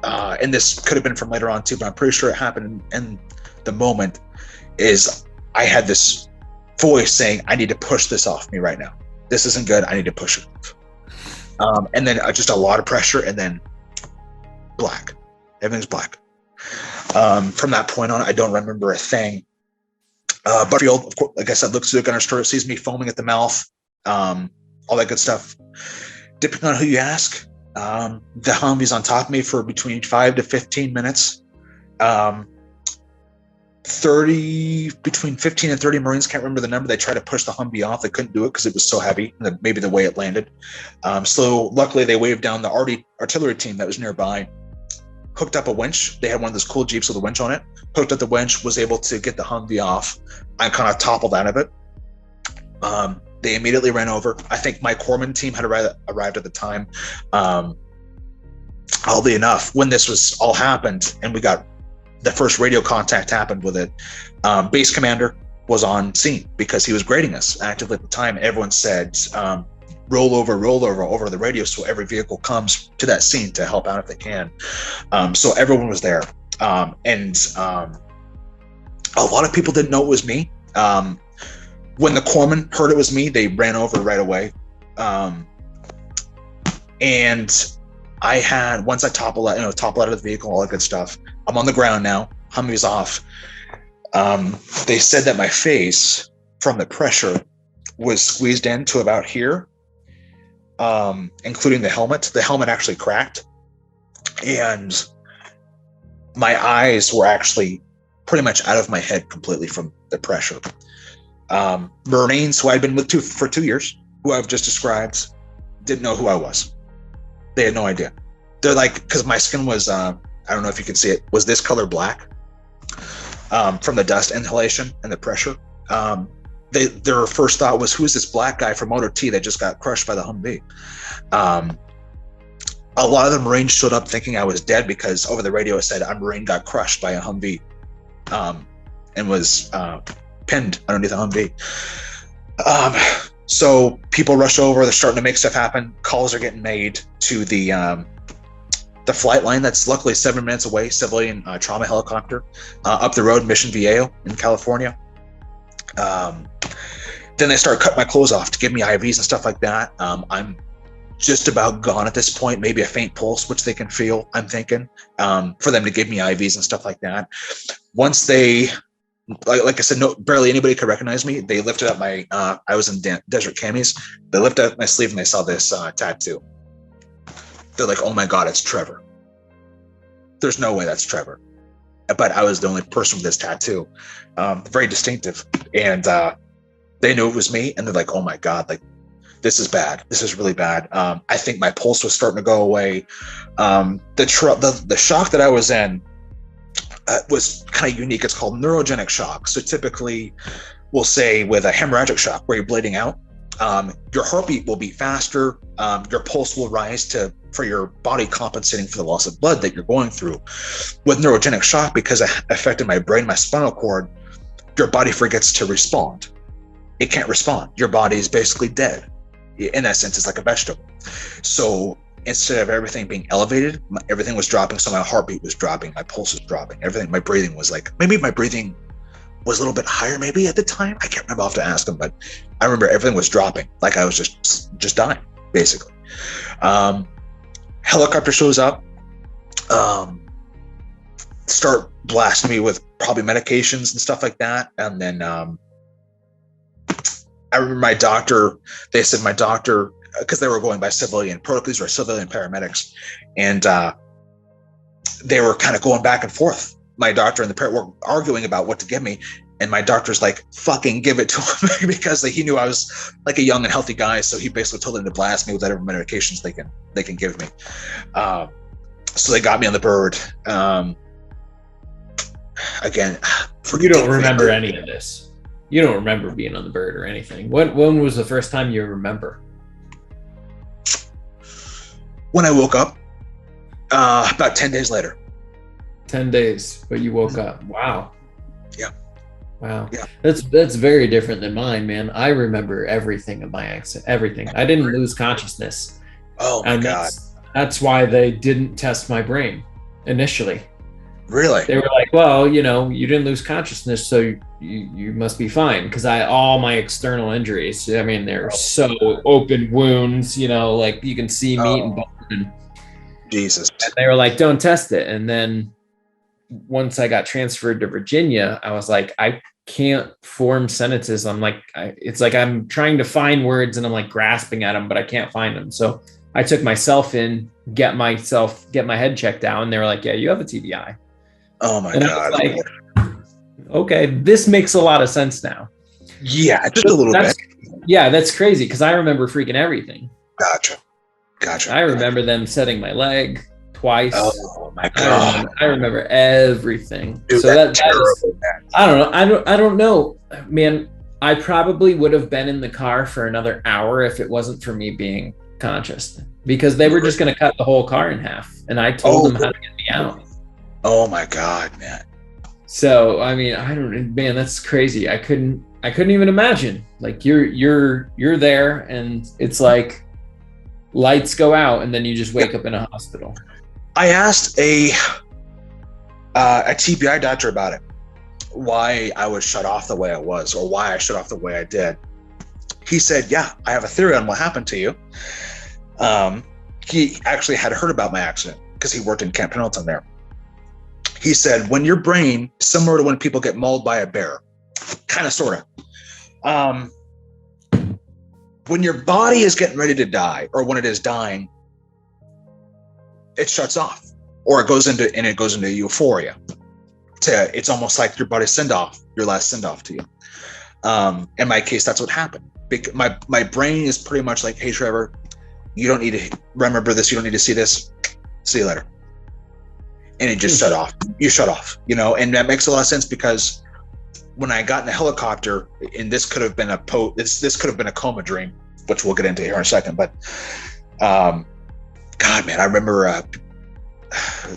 [SPEAKER 2] and this could have been from later on too, but I'm pretty sure it happened in the moment, is I had this voice saying, I need to push this off me right now. This isn't good. I need to push it off. And then just a lot of pressure, and then black. Everything's black. From that point on, I don't remember a thing. Butterfield, of course, like I said, looks through the gunner's turret, sees me foaming at the mouth, all that good stuff. Depending on who you ask, the Humvee's on top of me for between 5 to 15 minutes. Between 15 and 30 Marines, can't remember the number. They tried to push the Humvee off. They couldn't do it because it was so heavy, maybe the way it landed. So luckily they waved down the artillery team that was nearby, hooked up a winch. They had one of those cool Jeeps with a winch on it, hooked up the winch, was able to get the Humvee off. I kind of toppled out of it. They immediately ran over. I think my corpsman team had arrived at the time. Oddly enough, when this was all happened and we got the first radio contact happened with it, base commander was on scene because he was grading us actively at the time. Everyone said, roll over over the radio, so every vehicle comes to that scene to help out if they can. So everyone was there. And a lot of people didn't know it was me. When the corpsman heard it was me, they ran over right away. And I had, once I toppled out of the vehicle, all that good stuff, I'm on the ground now, Humvee's off. They said that my face, from the pressure, was squeezed in to about here, including the helmet. The helmet actually cracked. And my eyes were actually pretty much out of my head completely from the pressure. Marines who I'd been with for 2 years, who I've just described, didn't know who I was. They had no idea. They're like, because my skin was, I don't know if you can see it, was this color black from the dust inhalation and the pressure. Their first thought was, who's this black guy from Motor T that just got crushed by the Humvee? A lot of the Marines showed up thinking I was dead because over the radio it said a Marine got crushed by a Humvee and was pinned underneath a Humvee. So people rush over, they're starting to make stuff happen. Calls are getting made to the flight line that's luckily 7 minutes away, civilian trauma helicopter, up the road, Mission Viejo in California. Then they start cutting my clothes off to give me IVs and stuff like that. I'm just about gone at this point, maybe a faint pulse, which they can feel, I'm thinking, for them to give me IVs and stuff like that. Once they, like I said, barely anybody could recognize me. They lifted up my, I was in desert camis. They lifted up my sleeve and they saw this tattoo. They're like, oh my God, it's Trevor. There's no way that's Trevor. But I was the only person with this tattoo. Very distinctive. And they knew it was me. And they're like, oh my God, like, this is bad. This is really bad. I think my pulse was starting to go away. The shock that I was in was kind of unique. It's called neurogenic shock. So typically, we'll say with a hemorrhagic shock where you're bleeding out, your heartbeat will beat faster. Your pulse will rise for your body compensating for the loss of blood that you're going through. With neurogenic shock, because it affected my brain, my spinal cord, your body forgets to respond. It can't respond. Your body is basically dead. In essence, it's like a vegetable. So instead of everything being elevated, everything was dropping. So my heartbeat was dropping, my pulse was dropping, everything. My breathing was like, maybe my breathing was a little bit higher maybe at the time. I can't remember. I'll have to ask him, but I remember everything was dropping. Like I was just dying, basically. Helicopter shows up, start blasting me with probably medications and stuff like that. And then I remember my doctor, they said my doctor, because they were going by civilian protocols or civilian paramedics, and they were kind of going back and forth. My doctor and the paramedic were arguing about what to give me, and my doctor's like, fucking give it to him, because he knew I was like a young and healthy guy, so he basically told them to blast me with whatever medications they can give me. So they got me on the bird. Again,
[SPEAKER 3] you don't remember any of this. You don't remember being on the bird or anything. When was the first time you remember?
[SPEAKER 2] When I woke up, about 10 days later.
[SPEAKER 3] 10 days, but you woke up. Wow.
[SPEAKER 2] Yeah.
[SPEAKER 3] Wow.
[SPEAKER 2] Yeah.
[SPEAKER 3] That's very different than mine, man. I remember everything of my accident, everything. I didn't lose consciousness.
[SPEAKER 2] Oh my God.
[SPEAKER 3] That's why they didn't test my brain initially.
[SPEAKER 2] Really?
[SPEAKER 3] They were like, well, you didn't lose consciousness, so you must be fine. Because all my external injuries, I mean, they're so open wounds, like you can see meat and bone. And
[SPEAKER 2] Jesus.
[SPEAKER 3] And they were like, don't test it. And then once I got transferred to Virginia, I was like, I can't form sentences. I'm like, it's like I'm trying to find words and I'm like grasping at them, but I can't find them. So I took myself in, get my head checked out, and they were like, yeah, you have a TBI.
[SPEAKER 2] Oh my
[SPEAKER 3] God.
[SPEAKER 2] I was
[SPEAKER 3] like, okay, this makes a lot of sense now.
[SPEAKER 2] Yeah, just a little bit.
[SPEAKER 3] Yeah, that's crazy because I remember freaking everything.
[SPEAKER 2] Gotcha.
[SPEAKER 3] I remember them setting my leg twice.
[SPEAKER 2] Oh my God.
[SPEAKER 3] I remember everything.
[SPEAKER 2] Dude,
[SPEAKER 3] so that is, I don't know, man. I probably would have been in the car for another hour if it wasn't for me being conscious, because they were just going to cut the whole car in half, and I told them how to get me out.
[SPEAKER 2] Oh my God, man.
[SPEAKER 3] So I mean, man, that's crazy. I couldn't even imagine. Like you're there, and it's like lights go out, and then you just wake up in a hospital.
[SPEAKER 2] I asked a TBI doctor about it, why I was shut off the way I was, or why I shut off the way I did. He said, yeah, I have a theory on what happened to you. He actually had heard about my accident because he worked in Camp Pendleton there. He said, when your brain, similar to when people get mauled by a bear, kind of, sort of, when your body is getting ready to die, or when it is dying, it shuts off, or it goes into euphoria. It's almost like your body's your last send off to you. In my case, that's what happened. My brain is pretty much like, hey, Trevor, you don't need to remember this. You don't need to see this. See you later. And it just shut off. You shut off, and that makes a lot of sense, because when I got in the helicopter, and this could have been this could have been a coma dream, which we'll get into here in a second. But God, man, I remember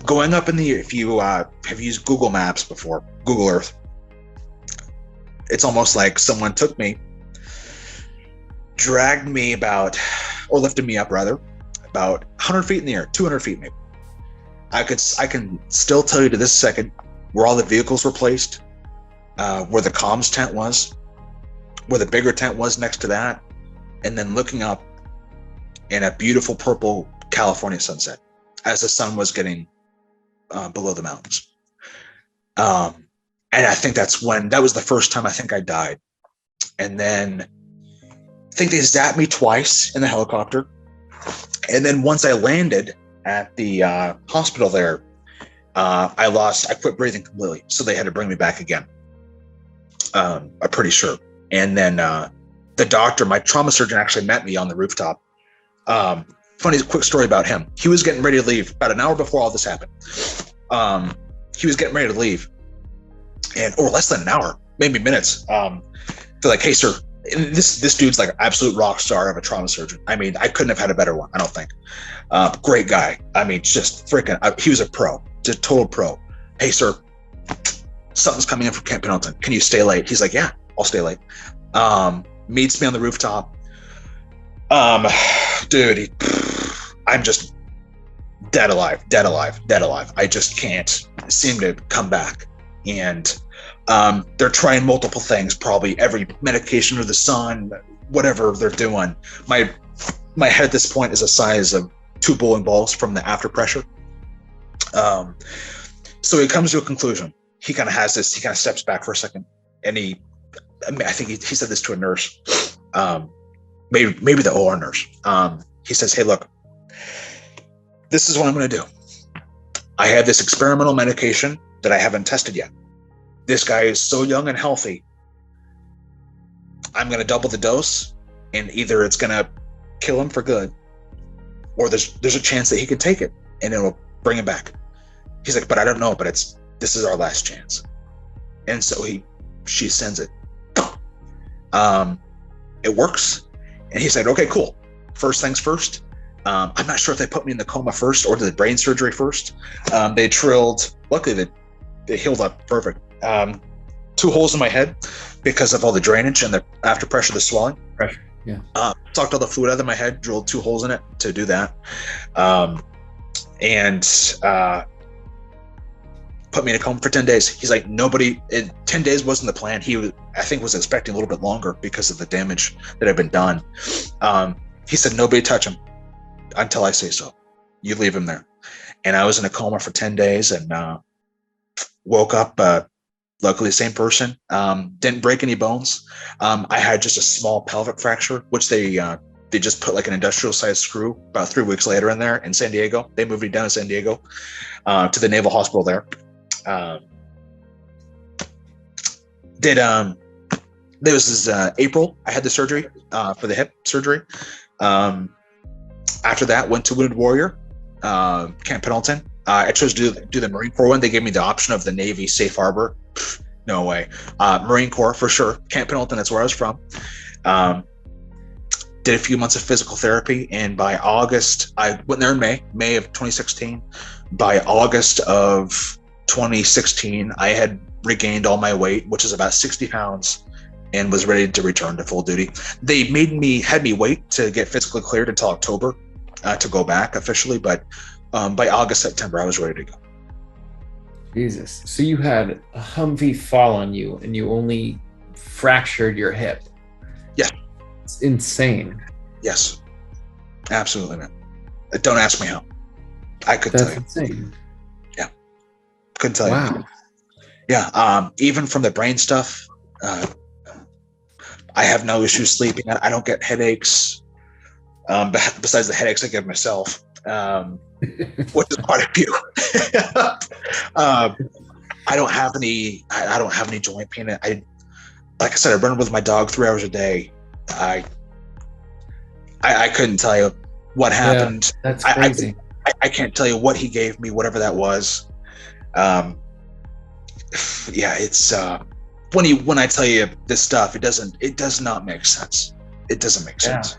[SPEAKER 2] going up in the air. If you have used Google Maps before, Google Earth, it's almost like someone took me, dragged me or lifted me up rather, about 100 feet in the air, 200 feet maybe. I can still tell you to this second where all the vehicles were placed, where the comms tent was, where the bigger tent was next to that, and then looking up in a beautiful purple California sunset as the sun was getting below the mountains. And I think that was the first time I think I died. And then I think they zapped me twice in the helicopter. And then once I landed at the hospital there, I quit breathing completely. So they had to bring me back again. I'm pretty sure. And then the doctor, my trauma surgeon, actually met me on the rooftop. Funny quick story about him. He was getting ready to leave about an hour before all this happened. He was getting ready to leave, or less than an hour, maybe minutes. They're like, "Hey, sir," and this dude's like an absolute rock star of a trauma surgeon. I mean, I couldn't have had a better one, I don't think. Great guy. I mean, just freaking. He was a pro, just total pro. "Hey, sir, something's coming in from Camp Pendleton. Can you stay late?" He's like, "Yeah, I'll stay late." Meets me on the rooftop. Dude, I'm just dead alive. I just can't seem to come back. And they're trying multiple things, probably every medication under the sun, whatever they're doing. My head at this point is the size of 2 bowling balls from the after pressure. So he comes to a conclusion. He kind of steps back for a second, and I think he said this to a nurse, maybe the OR nurse. He says, "Hey, look, this is what I'm going to do. I have this experimental medication that I haven't tested yet. This guy is so young and healthy. I'm going to double the dose, and either it's going to kill him for good, or there's a chance that he could take it and it'll bring him back." He's like, "But I don't know, but this is our last chance." And so she sends it. It works. And he said, "Okay, cool. First things first. I'm not sure if they put me in the coma first or did the brain surgery first. They trilled. Luckily, they healed up perfect. 2 holes in my head because of all the drainage and the after pressure, the swelling.
[SPEAKER 3] Pressure, yeah.
[SPEAKER 2] Sucked all the fluid out of my head, drilled 2 holes in it to do that. Put me in a coma for 10 days. He's like, 10 days wasn't the plan. He was expecting a little bit longer because of the damage that had been done. He said, "Nobody touch him until I say so. You leave him there." And I was in a coma for 10 days and woke up, luckily same person, didn't break any bones. I had just a small pelvic fracture, which they just put like an industrial sized screw about 3 weeks later in there in San Diego. They moved me down to San Diego, to the Naval Hospital there. This is April. I had the surgery for the hip surgery. After that, went to Wounded Warrior, Camp Pendleton. I chose to do the Marine Corps one. They gave me the option of the Navy Safe Harbor. No way. Marine Corps for sure. Camp Pendleton, that's where I was from. Did a few months of physical therapy, and by August, I went there in May of 2016. By August of 2016, I had regained all my weight, which is about 60 pounds, and was ready to return to full duty. They had me wait to get physically cleared until October to go back officially, but by August, September, I was ready to go.
[SPEAKER 3] Jesus. So you had a Humvee fall on you and you only fractured your hip.
[SPEAKER 2] Yeah.
[SPEAKER 3] It's insane.
[SPEAKER 2] Yes. Absolutely, man. Don't ask me how. I couldn't tell you.
[SPEAKER 3] That's insane.
[SPEAKER 2] Yeah. Couldn't tell you.
[SPEAKER 3] Wow.
[SPEAKER 2] Yeah. Even from the brain stuff, I have no issues sleeping. I don't get headaches. Besides the headaches I give myself, which is quite a few. I don't have any joint pain. Like I said, I run with my dog 3 hours a day. I couldn't tell you what happened.
[SPEAKER 3] Yeah, that's crazy.
[SPEAKER 2] I can't tell you what he gave me, whatever that was. Yeah, it's when I tell you this stuff, it does not make sense. It doesn't make sense.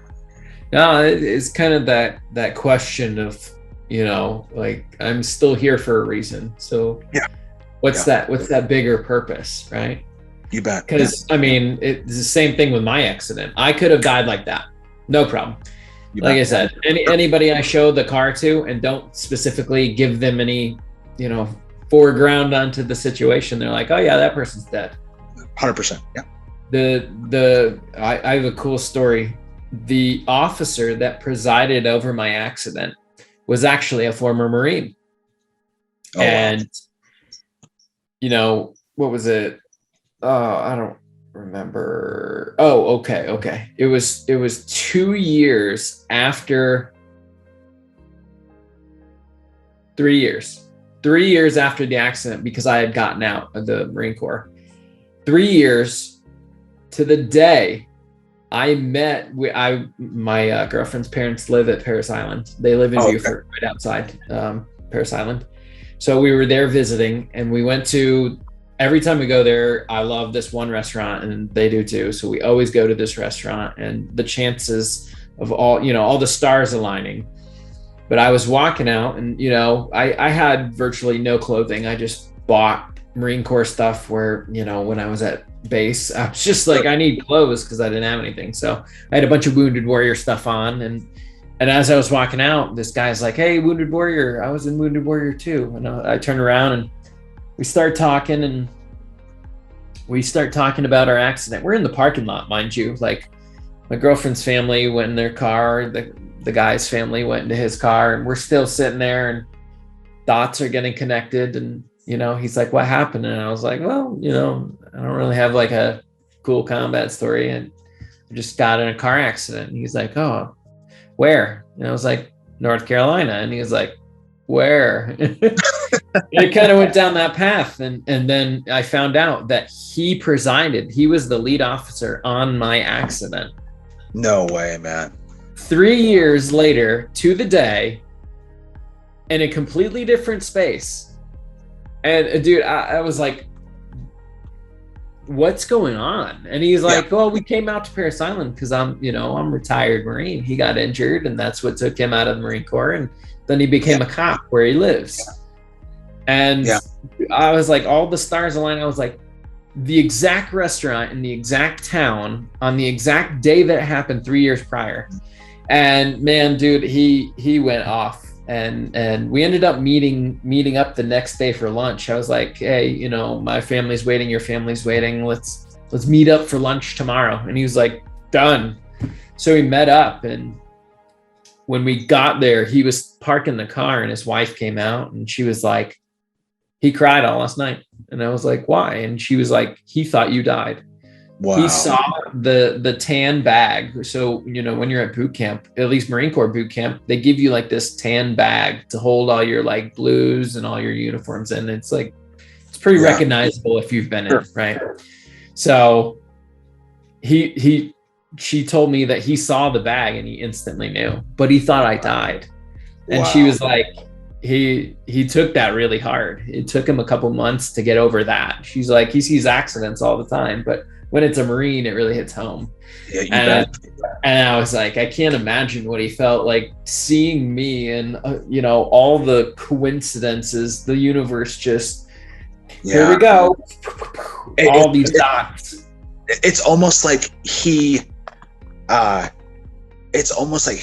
[SPEAKER 3] No, it's kind of that question of, like, I'm still here for a reason. So
[SPEAKER 2] yeah,
[SPEAKER 3] what's that bigger purpose, right?
[SPEAKER 2] You bet.
[SPEAKER 3] Because I mean, it's the same thing with my accident. I could have died like that, no problem. Like I said, anybody I show the car to and don't specifically give them any, foreground onto the situation, they're like, "Oh yeah, that person's dead."
[SPEAKER 2] 100%. Yeah.
[SPEAKER 3] I have a cool story. The officer that presided over my accident was actually a former Marine.
[SPEAKER 2] Oh,
[SPEAKER 3] and wow. What was it? I don't remember. Oh, okay. It was 2 years after 3 years. 3 years after the accident, because I had gotten out of the Marine Corps. 3 years to the day My girlfriend's parents live at Paris Island. They live in Beaufort, right outside Paris Island. So we were there visiting, and we went to, every time we go there, I love this one restaurant, and they do too. So we always go to this restaurant, and the chances of all the stars aligning. But I was walking out, and I had virtually no clothing. I just bought Marine Corps stuff where, when I was at base, I was just like, I need clothes because I didn't have anything. So I had a bunch of Wounded Warrior stuff on, and as I was walking out, this guy's like, "Hey, Wounded Warrior, I was in Wounded Warrior too." And I turned around, and we start talking, about our accident. We're in the parking lot, mind you. Like, my girlfriend's family went in their car, the guy's family went into his car, and we're still sitting there, and dots are getting connected. And he's like, "What happened?" And I was like, "Well, I don't really have like a cool combat story, and I just got in a car accident." And he's like, "Oh, where?" And I was like, "North Carolina." And he was like, "Where?" It kind of went down that path. And then I found out that he was the lead officer on my accident.
[SPEAKER 2] No way, man.
[SPEAKER 3] 3 years later to the day, in a completely different space. And dude, I was like, "What's going on?" And he's like, "Well, we came out to Paris Island because I'm retired Marine. He got injured, and that's what took him out of the Marine Corps. And then he became a cop where he lives." And I was like, all the stars aligned. I was like, the exact restaurant in the exact town on the exact day that it happened 3 years prior. And man, dude, he went off. And we ended up meeting up the next day for lunch. I was like, "Hey, my family's waiting, your family's waiting. Let's meet up for lunch tomorrow." And he was like, "Done." So we met up, and when we got there, he was parking the car, and his wife came out, and she was like, "He cried all last night." And I was like, "Why?" And she was like, "He thought you died." Wow. He saw the tan bag. So, when you're at boot camp, at least Marine Corps boot camp, they give you like this tan bag to hold all your like blues and all your uniforms in. It's like, it's pretty recognizable if you've been in, right? So she told me that he saw the bag and he instantly knew, but he thought I died. And she was like, he took that really hard. It took him a couple months to get over that. She's like, he sees accidents all the time, but when it's a Marine, it really hits home. Yeah, you bet. And I was like, I can't imagine what he felt like seeing me, and all the coincidences, the universe just, here we go, all these dots.
[SPEAKER 2] It's almost like he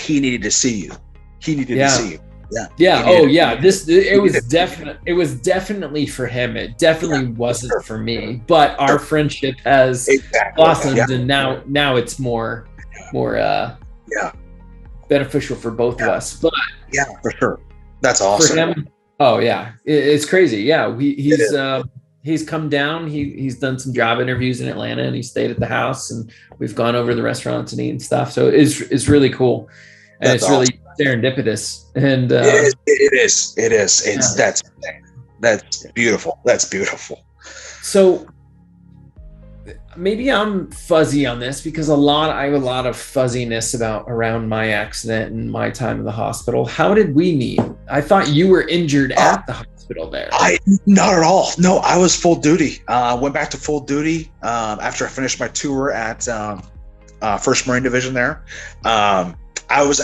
[SPEAKER 2] needed to see you. He needed to see you.
[SPEAKER 3] Yeah. Oh yeah. It was definitely for him. It definitely wasn't for me, but our friendship has blossomed, and now it's more beneficial for both of us. But
[SPEAKER 2] for sure. That's awesome.
[SPEAKER 3] For him, oh yeah. It's crazy. Yeah. He's come down. He's done some job interviews in Atlanta, and he stayed at the house, and we've gone over to the restaurants and eaten stuff. So it's really cool. And it's awesome. Really serendipitous. And
[SPEAKER 2] it is. That's beautiful. That's beautiful.
[SPEAKER 3] So maybe I'm fuzzy on this because I have a lot of fuzziness around my accident and my time in the hospital. How did we meet? I thought you were injured at the hospital there.
[SPEAKER 2] Not at all. No, I was full duty. Went back to full duty after I finished my tour at 1st Marine Division there. I was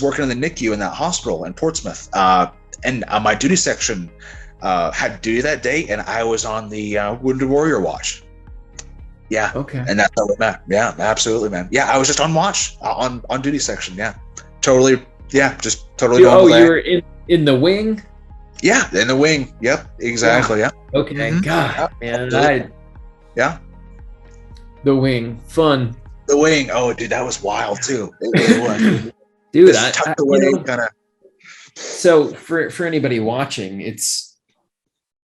[SPEAKER 2] working in the NICU in that hospital in Portsmouth, and my duty section had duty that day, and I was on the Wounded Warrior watch. Yeah. Okay. And that's how we met. Yeah, absolutely, man. Yeah, I was just on watch on duty section. Yeah, totally. Yeah, just totally.
[SPEAKER 3] You were in the wing.
[SPEAKER 2] Yeah, in the wing. Yep, exactly. Yeah.
[SPEAKER 3] Okay. Mm-hmm. God, man.
[SPEAKER 2] Yeah.
[SPEAKER 3] The wing, fun.
[SPEAKER 2] The wing. Oh, dude, that was wild too. It really was.
[SPEAKER 3] Dude, tucked away, kind of. So for anybody watching, it's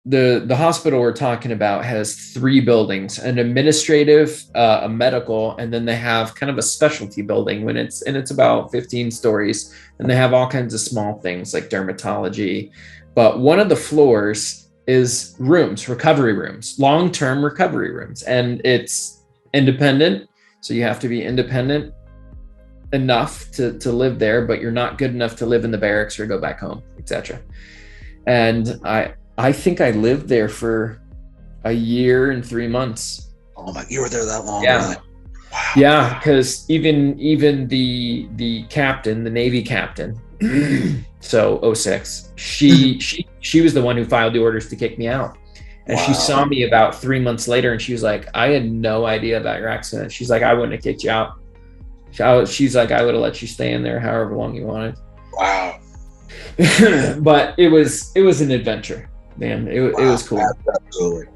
[SPEAKER 3] the hospital we're talking about has 3 buildings: an administrative, a medical, and then they have kind of a specialty building it's about 15 stories, and they have all kinds of small things like dermatology. But one of the floors is recovery rooms, long-term recovery rooms, and it's independent. So you have to be independent enough to live there, but you're not good enough to live in the barracks or go back home, etc. And I think I lived there for a year and 3 months.
[SPEAKER 2] Oh my, you were there that long?
[SPEAKER 3] Yeah.
[SPEAKER 2] Really? Wow.
[SPEAKER 3] Yeah, because even the captain, the Navy captain, so 06, she was the one who filed the orders to kick me out. And she saw me about 3 months later, and she was like, I had no idea about your accident. She's like, I wouldn't have kicked you out. She's like, I would have let you stay in there however long you wanted.
[SPEAKER 2] Wow.
[SPEAKER 3] But it was an adventure, man. It was cool.
[SPEAKER 2] Absolutely.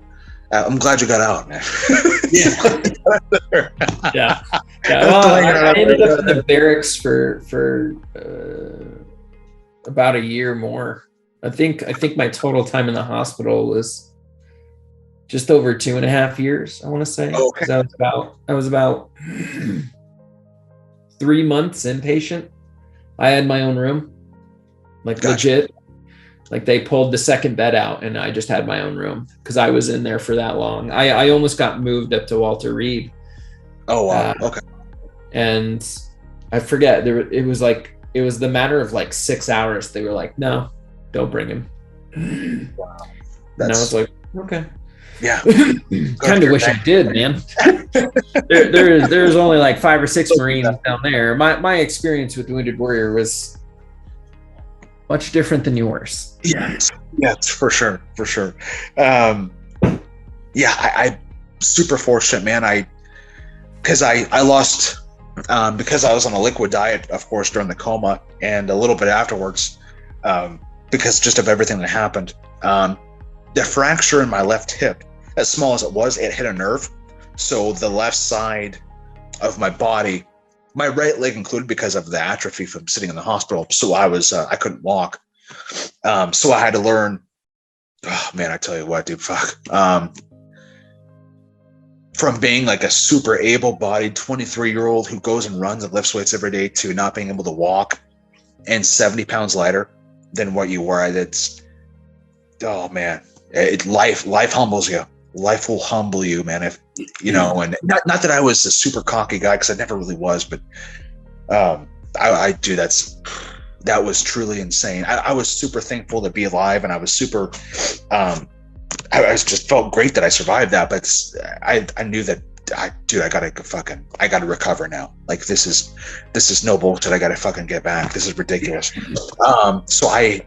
[SPEAKER 2] I'm glad you got out, man.
[SPEAKER 3] Yeah. Well, I ended up in the barracks for about a year more. I think my total time in the hospital was just over 2.5 years, I want to say.
[SPEAKER 2] Okay.
[SPEAKER 3] I was about 3 months inpatient. I had my own room, like legit. Like they pulled the second bed out and I just had my own room because I was in there for that long. I almost got moved up to Walter Reed.
[SPEAKER 2] Oh, wow. Okay.
[SPEAKER 3] And I forget, it was the matter of like 6 hours. They were like, no, don't bring him.
[SPEAKER 2] Wow.
[SPEAKER 3] And I was like, okay.
[SPEAKER 2] Yeah.
[SPEAKER 3] Kind of wish I did, man. There's only like 5 or 6 Marines down there. My experience with Wounded Warrior was much different than yours.
[SPEAKER 2] Yes, for sure. I'm super fortunate, man. Because I lost, because I was on a liquid diet, of course, during the coma and a little bit afterwards, because just of everything that happened. The fracture in my left hip, as small as it was, it hit a nerve. So the left side of my body, my right leg included, because of the atrophy from sitting in the hospital. So I couldn't walk. So I had to learn, oh man, I tell you what, dude, fuck. From being like a super able-bodied 23-year-old who goes and runs and lifts weights every day to not being able to walk and 70 pounds lighter than what you were. Oh man, life humbles you. Life will humble you, man. If you know, and not that I was a super cocky guy, because I never really was, but that was truly insane. I was super thankful to be alive, and I was super I just felt great that I survived that. But I knew that I gotta recover now. Like this is no bullshit. I gotta fucking get back. This is ridiculous. So I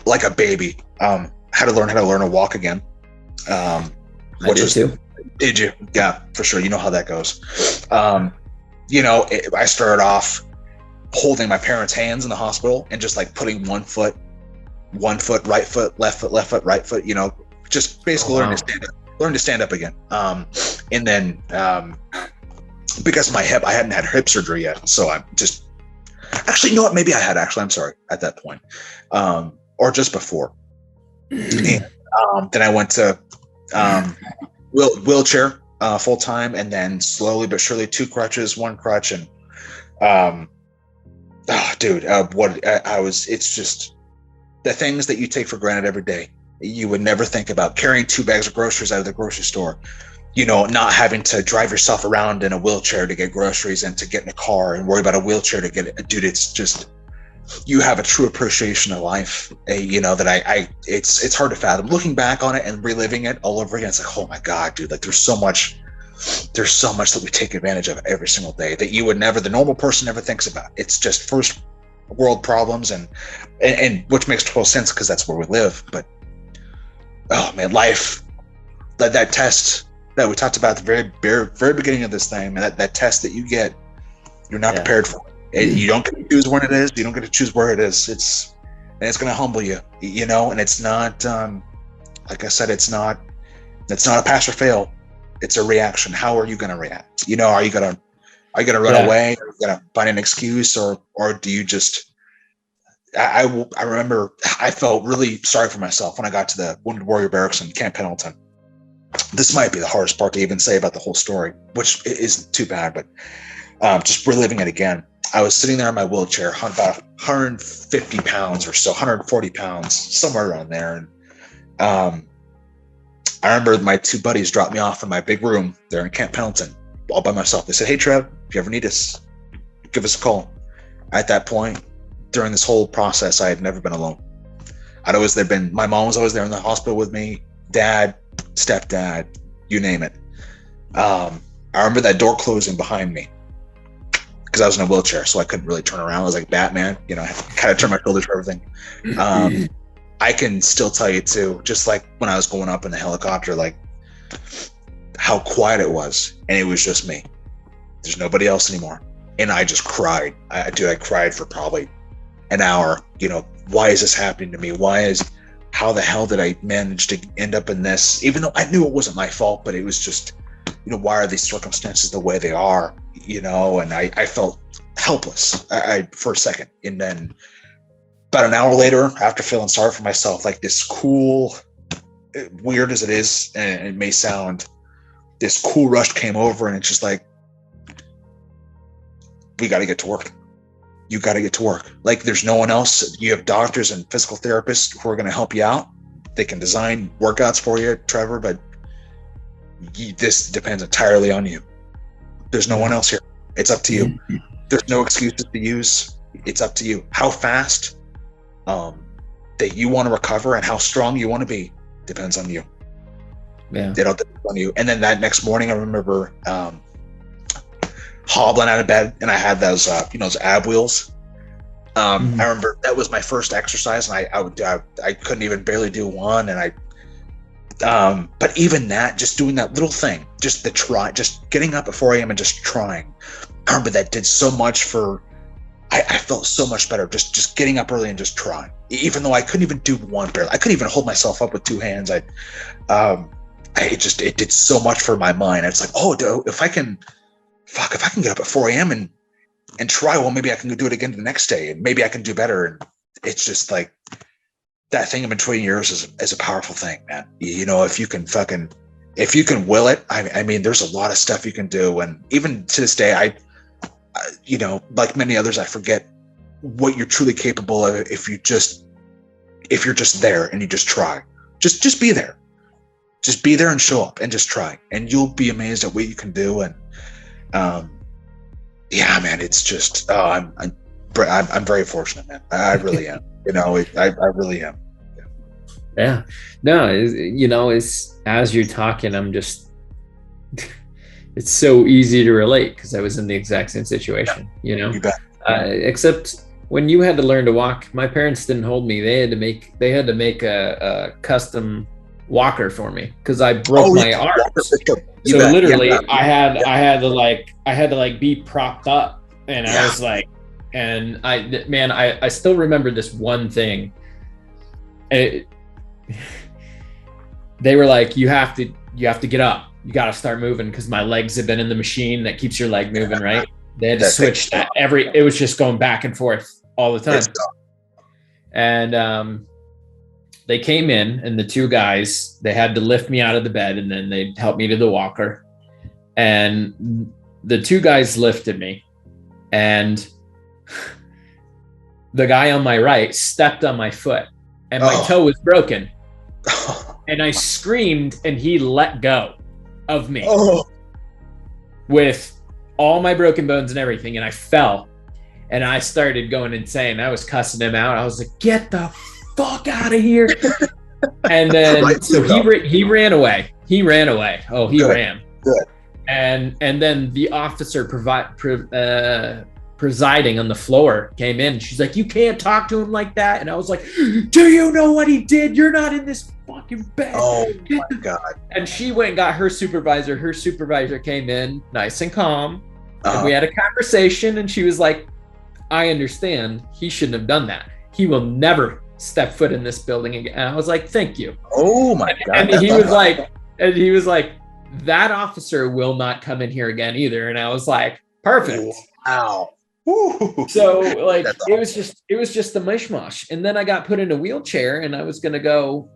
[SPEAKER 2] like a baby had to learn how to walk again.
[SPEAKER 3] I did too.
[SPEAKER 2] Did you? Yeah, for sure. You know how that goes. I started off holding my parents' hands in the hospital and just like putting one foot, right foot, left foot, right foot, just basically learn to stand up again. And then because of my hip, I hadn't had hip surgery yet. So I'm just, actually, you know what? Maybe I had, I'm sorry, at that point. Or just before. And, then I went to wheelchair full time, and then slowly but surely 2 crutches, 1 crutch, and it's just the things that you take for granted every day. You would never think about carrying 2 bags of groceries out of the grocery store, not having to drive yourself around in a wheelchair to get groceries and to get in a car and worry about a wheelchair to get it. Dude, it's just, you have a true appreciation of life, that it's hard to fathom. Looking back on it and reliving it all over again, it's like, oh my God, dude, like there's so much that we take advantage of every single day that the normal person never thinks about. It's just first world problems and which makes total sense because that's where we live. But oh man, life, that test that we talked about at the very, very, very beginning of this thing, and that test that you get, you're not prepared for. You don't get to choose when it is. You don't get to choose where it is. It's going to humble you, and it's not, like I said, it's not a pass or fail. It's a reaction. How are you going to react? Are you going to run away? Are you going to find an excuse, or do you just, I remember I felt really sorry for myself when I got to the Wounded Warrior Barracks in Camp Pendleton. This might be the hardest part to even say about the whole story, which isn't too bad, but just reliving it again. I was sitting there in my wheelchair, about 150 pounds or so, 140 pounds, somewhere around there. And I remember my 2 buddies dropped me off in my big room there in Camp Pendleton, all by myself. They said, "Hey, Trev, if you ever need us, give us a call." At that point, during this whole process, I had never been alone. I'd always there been. My mom was always there in the hospital with me. Dad, stepdad, you name it. I remember that door closing behind me because I was in a wheelchair, so I couldn't really turn around. I was like Batman, I had to kind of turn my shoulders for everything. I can still tell you too, just like when I was going up in the helicopter, like how quiet it was, and it was just me. There's nobody else anymore, and I just cried. I cried for probably an hour. Why is this happening to me? How the hell did I manage to end up in this? Even though I knew it wasn't my fault, but it was just, why are these circumstances the way they are? And I felt helpless for a second. And then about an hour later, after feeling sorry for myself, like this cool, weird as it is, and it may sound, this cool rush came over, and it's just like, we got to get to work. You got to get to work. Like, there's no one else. You have doctors and physical therapists who are going to help you out. They can design workouts for you, Trevor, but this depends entirely on you. There's no one else here. It's up to you. There's no excuses to use. It's up to you. How fast that you want to recover and how strong you want to be depends on you.
[SPEAKER 3] Yeah.
[SPEAKER 2] It all depends on you. And then that next morning, I remember hobbling out of bed, and I had those those ab wheels. I remember that was my first exercise, and I couldn't even barely do one, and but even that, just doing that little thing, just getting up at 4 a.m. and just trying, I remember that did so much for, I felt so much better just getting up early and just trying, even though I couldn't even do one barely. I couldn't even hold myself up with two hands. It did so much for my mind. It's like, if I can get up at 4 a.m. and try, well, maybe I can do it again the next day, and maybe I can do better. And it's just like that thing in between years is a powerful thing, man. If you can will it, I mean, there's a lot of stuff you can do. And even to this day, I like many others, I forget what you're truly capable of if you're just there and you just try. Just be there. Just be there and show up and just try, and you'll be amazed at what you can do. And yeah, man, it's just, I'm very fortunate, man. I really am. I really am.
[SPEAKER 3] Yeah. No, it's as you're talking, I'm just, it's so easy to relate because I was in the exact same situation,
[SPEAKER 2] You bet.
[SPEAKER 3] Except when you had to learn to walk, my parents didn't hold me. They had to make a custom walker for me because I broke my arms. So literally, I had to be propped up, and I was like, and I still remember this one thing. They were like, you have to get up. You got to start moving because my legs have been in the machine that keeps your leg moving, right? They had to switch that it was just going back and forth all the time. And they came in, and the two guys, they had to lift me out of the bed, and then they'd help me to the walker. And the two guys lifted me, and the guy on my right stepped on my foot, and my toe was broken. And I screamed, and he let go of me with all my broken bones and everything. And I fell, and I started going insane. I was cussing him out. I was like, "Get the fuck out of here." And then he ran away. Oh, he ran.
[SPEAKER 2] Good.
[SPEAKER 3] And then the officer presiding on the floor came in. She's like, "You can't talk to him like that." And I was like, "Do you know what he did? You're not in this fucking bed."
[SPEAKER 2] Oh my God.
[SPEAKER 3] And she went and got her supervisor. Her supervisor came in nice and calm. And we had a conversation, and she was like, "I understand. He shouldn't have done that. He will never step foot in this building again." And I was like, "Thank you."
[SPEAKER 2] Oh my God.
[SPEAKER 3] And he was like, "That officer will not come in here again either." And I was like, "Perfect."
[SPEAKER 2] Wow.
[SPEAKER 3] So like it was just a mishmash. And then I got put in a wheelchair, and I was gonna go,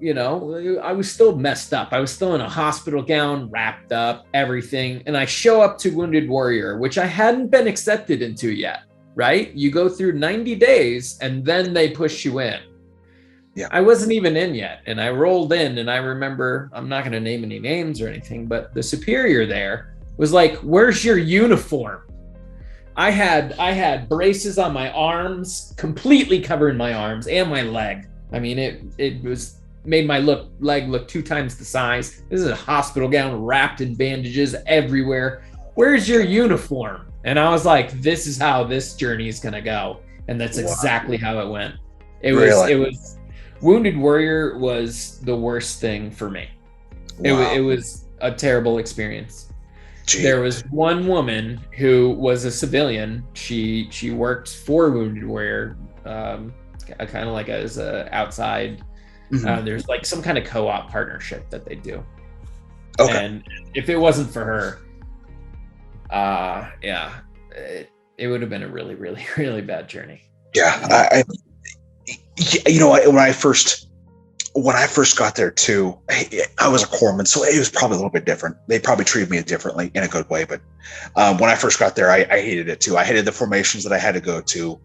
[SPEAKER 3] I was still messed up. I was still in a hospital gown, wrapped up, everything. And I show up to Wounded Warrior, which I hadn't been accepted into yet, right? You go through 90 days and then they push you in.
[SPEAKER 2] Yeah.
[SPEAKER 3] I wasn't even in yet. And I rolled in, and I remember, I'm not gonna name any names or anything, but the superior there was like, "Where's your uniform?" I had braces on my arms, completely covering my arms and my leg. I mean, it was made my leg look 2 times the size. This is a hospital gown wrapped in bandages everywhere. Where's your uniform? And I was like, this is how this journey is gonna go. And that's exactly how it went. It was Wounded Warrior was the worst thing for me. Wow. It was a terrible experience. Gee. There was one woman who was a civilian. She worked for Wounded Warrior, kind of like as a outside. Mm-hmm. There's like some kind of co-op partnership that they do. Okay. And if it wasn't for her, it would have been a really, really, really bad journey.
[SPEAKER 2] Yeah, you know, when I first got there too, I was a corpsman, so it was probably a little bit different. They probably treated me differently in a good way. But when I first got there, I hated it too. I hated the formations that I had to go to.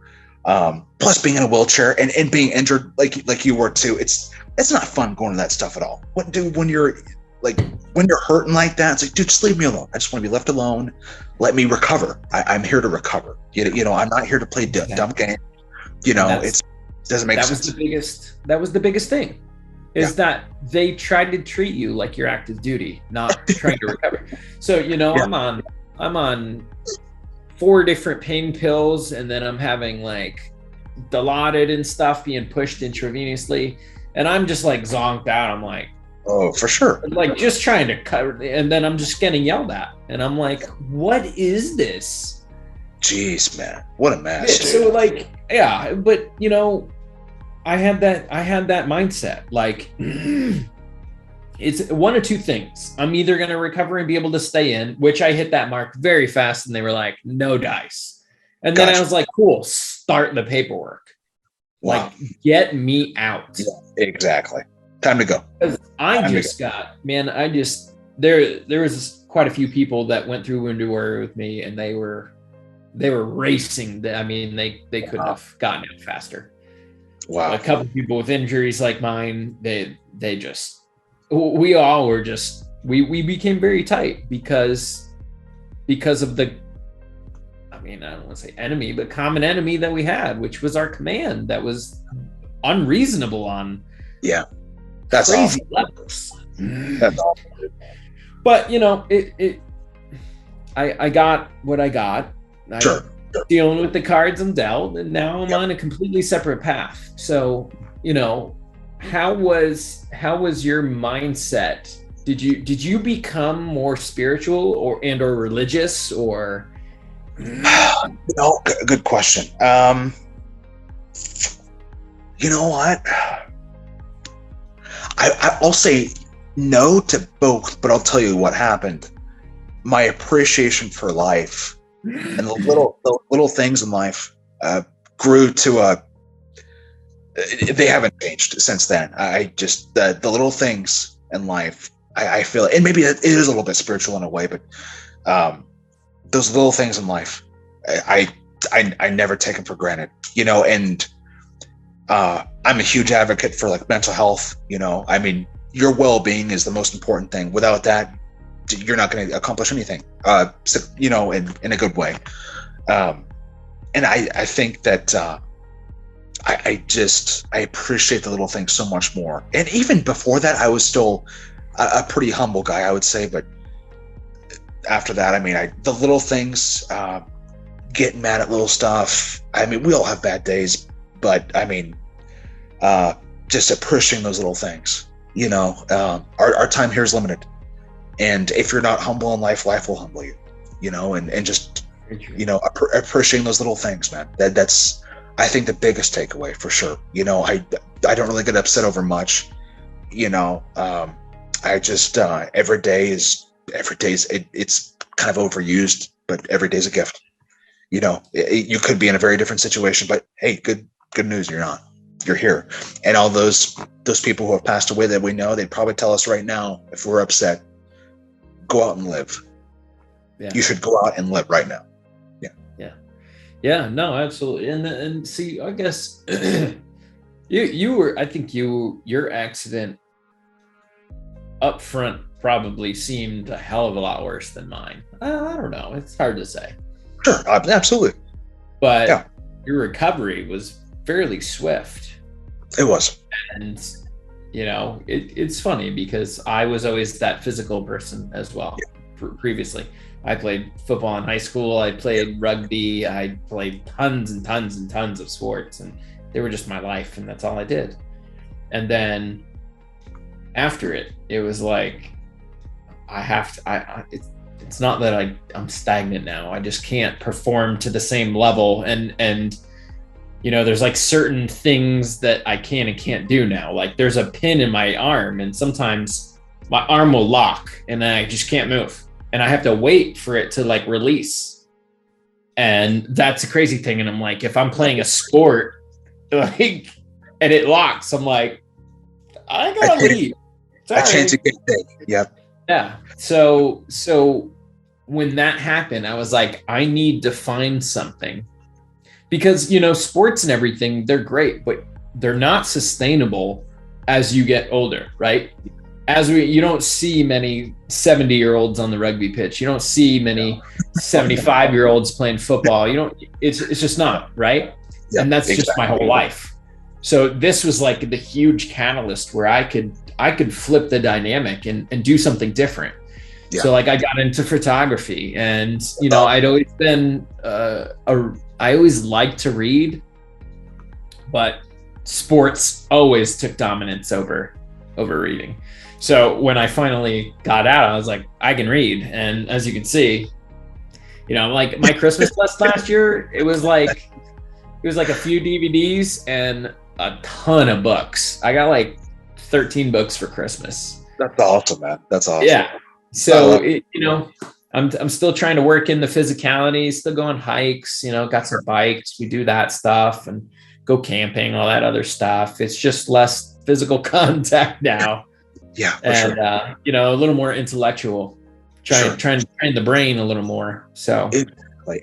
[SPEAKER 2] Plus being in a wheelchair and being injured like you were too. It's not fun going to that stuff at all. What, dude, when you're hurting like that, it's like, dude, just leave me alone. I just want to be left alone. Let me recover. I'm here to recover. You know, I'm not here to play dumb game. You know, it doesn't make sense.
[SPEAKER 3] That was the biggest thing. Is that they tried to treat you like you're active duty, not trying to recover. So, you know, I'm on 4 different pain pills, and then I'm having like Dilaudid and stuff being pushed intravenously, and I'm just like zonked out. I'm like,
[SPEAKER 2] oh, for sure.
[SPEAKER 3] Like just trying to cover, and then I'm just getting yelled at, and I'm like, what is this?
[SPEAKER 2] Jeez, man, what a mess.
[SPEAKER 3] So like, yeah, but you know, I had that mindset. Like, it's one of 2 things. I'm either going to recover and be able to stay in, which I hit that mark very fast, and they were like, no dice. And then I was like, cool, start the paperwork. Wow. Like, get me out.
[SPEAKER 2] Yeah, exactly. Time to go.
[SPEAKER 3] There was quite a few people that went through Wounded Warrior with me, and they were racing. I mean, they couldn't have gotten out faster. Wow. A couple people with injuries like mine, we all were just, we became very tight because of the, I mean, I don't want to say enemy, but common enemy that we had, which was our command that was unreasonable on
[SPEAKER 2] that's
[SPEAKER 3] crazy
[SPEAKER 2] awesome.
[SPEAKER 3] levels.
[SPEAKER 2] That's awesome.
[SPEAKER 3] But you know, I got what I got.
[SPEAKER 2] Sure.
[SPEAKER 3] Dealing with the cards I'm dealt, and now I'm on a completely separate path. So, you know, how was your mindset? Did you become more spiritual or religious or?
[SPEAKER 2] No, good question. You know what? I'll say no to both, but I'll tell you what happened. My appreciation for life and the little things in life grew to they haven't changed since then. I just the little things in life, I feel, and maybe it is a little bit spiritual in a way, but those little things in life, I never take them for granted, you know. And I'm a huge advocate for like mental health, you know. I mean, your well-being is the most important thing. Without that, you're not going to accomplish anything, you know, in a good way. And I think that I appreciate the little things so much more. And even before that, I was still a pretty humble guy, I would say. But after that, I mean, the little things, getting mad at little stuff. I mean, we all have bad days, but I mean, just appreciating those little things, you know. Our time here is limited. And if you're not humble in life, life will humble you, you know, and just, you know, appreciating those little things, man. That's, I think, the biggest takeaway for sure. You know, I don't really get upset over much, you know. I just, every day is it's kind of overused, but every day's a gift. You know, you could be in a very different situation, but hey, good news, you're not. You're here. And all those people who have passed away that we know, they'd probably tell us right now, if we're upset, go out and live. Yeah. You should go out and live right now.
[SPEAKER 3] Yeah, no, absolutely. And see, I guess you were, I think your accident up front probably seemed a hell of a lot worse than mine. I don't know. It's hard to say.
[SPEAKER 2] Sure, absolutely.
[SPEAKER 3] But
[SPEAKER 2] Yeah.
[SPEAKER 3] your recovery was fairly swift.
[SPEAKER 2] It was.
[SPEAKER 3] And, it's funny because I was always that physical person as well. Previously, I played football in high school. I played rugby. I played tons and tons and tons of sports, and they were just my life, and that's all I did. And then after it was like, it's not that I'm stagnant now. I just can't perform to the same level. And there's like certain things that I can and can't do now. Like there's a pin in my arm, and sometimes my arm will lock and I just can't move. And I have to wait for it to like release. And that's a crazy thing. And I'm like, if I'm playing a sport, like, and it locks, I'm like, I gotta leave. Sorry.
[SPEAKER 2] A chance to get big. Yep.
[SPEAKER 3] Yeah. So when that happened, I was like, I need to find something, because, sports and everything, they're great, but they're not sustainable as you get older, right? You don't see many 70-year-olds on the rugby pitch. You don't see many 75-year-olds playing football. It's just not, right? Yeah, and that's exactly. Just my whole life. So this was like the huge catalyst where I could flip the dynamic and do something different. Yeah. So like I got into photography, and I'd always been I always liked to read, but sports always took dominance over reading. So when I finally got out, I was like, I can read. And as you can see, like my Christmas list last year, it was like a few DVDs and a ton of books. I got like 13 books for Christmas.
[SPEAKER 2] That's awesome, man. That's awesome.
[SPEAKER 3] Yeah. So, I'm still trying to work in the physicality, still go on hikes, got some bikes. We do that stuff and go camping, all that other stuff. It's just less physical contact now.
[SPEAKER 2] Yeah.
[SPEAKER 3] And,
[SPEAKER 2] sure.
[SPEAKER 3] A little more intellectual, trying to train the brain a little more. So,